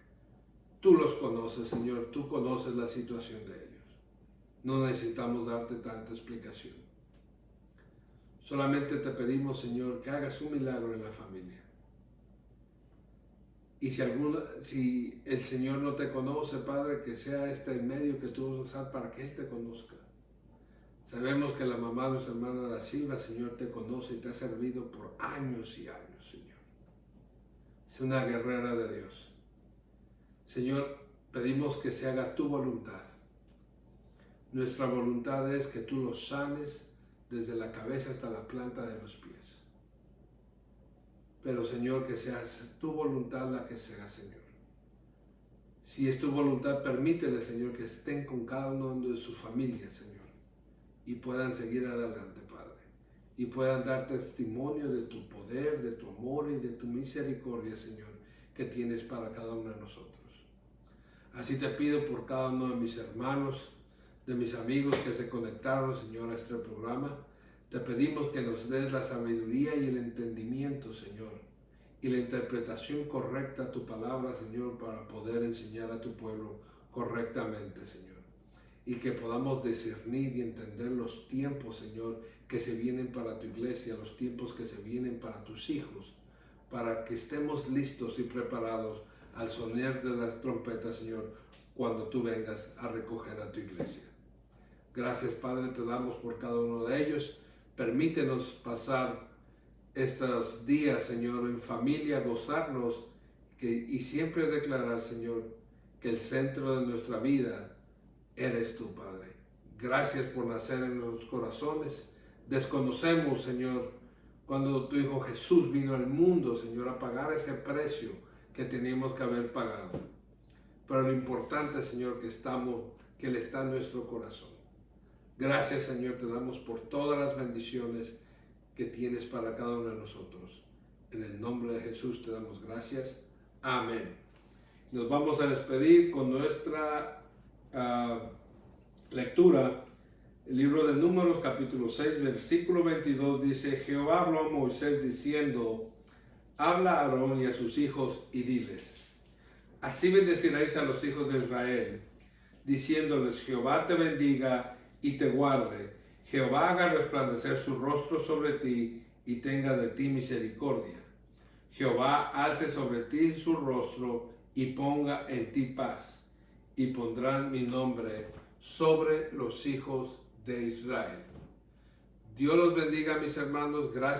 Tú los conoces, Señor, tú conoces la situación de ellos. No necesitamos darte tanta explicación. Solamente te pedimos, Señor, que hagas un milagro en la familia. Y si el Señor no te conoce, Padre, que sea este el medio que tú vas a usar para que Él te conozca. Sabemos que la mamá de nuestra hermana Da Silva, Señor, te conoce y te ha servido por años y años, Señor. Es una guerrera de Dios. Señor, pedimos que se haga tu voluntad. Nuestra voluntad es que tú los sanes desde la cabeza hasta la planta de los pies. Pero, Señor, que sea tu voluntad la que sea, Señor. Si es tu voluntad, permítele, Señor, que estén con cada uno de sus familias, Señor, y puedan seguir adelante, Padre, y puedan dar testimonio de tu poder, de tu amor y de tu misericordia, Señor, que tienes para cada uno de nosotros. Así te pido por cada uno de mis hermanos de mis amigos que se conectaron, Señor, a este programa. Te pedimos que nos des la sabiduría y el entendimiento, Señor, y la interpretación correcta a tu palabra, Señor, para poder enseñar a tu pueblo correctamente, Señor. Y que podamos discernir y entender los tiempos, Señor, que se vienen para tu iglesia, los tiempos que se vienen para tus hijos, para que estemos listos y preparados al sonar de las trompetas, Señor, cuando tú vengas a recoger a tu iglesia. Gracias, Padre, te damos por cada uno de ellos. Permítenos pasar estos días, Señor, en familia, gozarnos y siempre declarar, Señor, que el centro de nuestra vida eres tú, Padre. Gracias por nacer en los corazones. Desconocemos, Señor, cuando tu Hijo Jesús vino al mundo, Señor, a pagar ese precio que teníamos que haber pagado. Pero lo importante, Señor, que Él está en nuestro corazón. Gracias, Señor, te damos por todas las bendiciones que tienes para cada uno de nosotros. En el nombre de Jesús te damos gracias. Amén. Nos vamos a despedir con nuestra lectura. El libro de Números, capítulo 6, versículo 22, dice: Jehová habló a Moisés diciendo: habla a Aarón y a sus hijos y diles: así bendeciréis a los hijos de Israel, diciéndoles: Jehová te bendiga y te guarde. Jehová haga resplandecer su rostro sobre ti y tenga de ti misericordia. Jehová alce sobre ti su rostro y ponga en ti paz. Y pondrán mi nombre sobre los hijos de Israel. Dios los bendiga, mis hermanos. Gracias.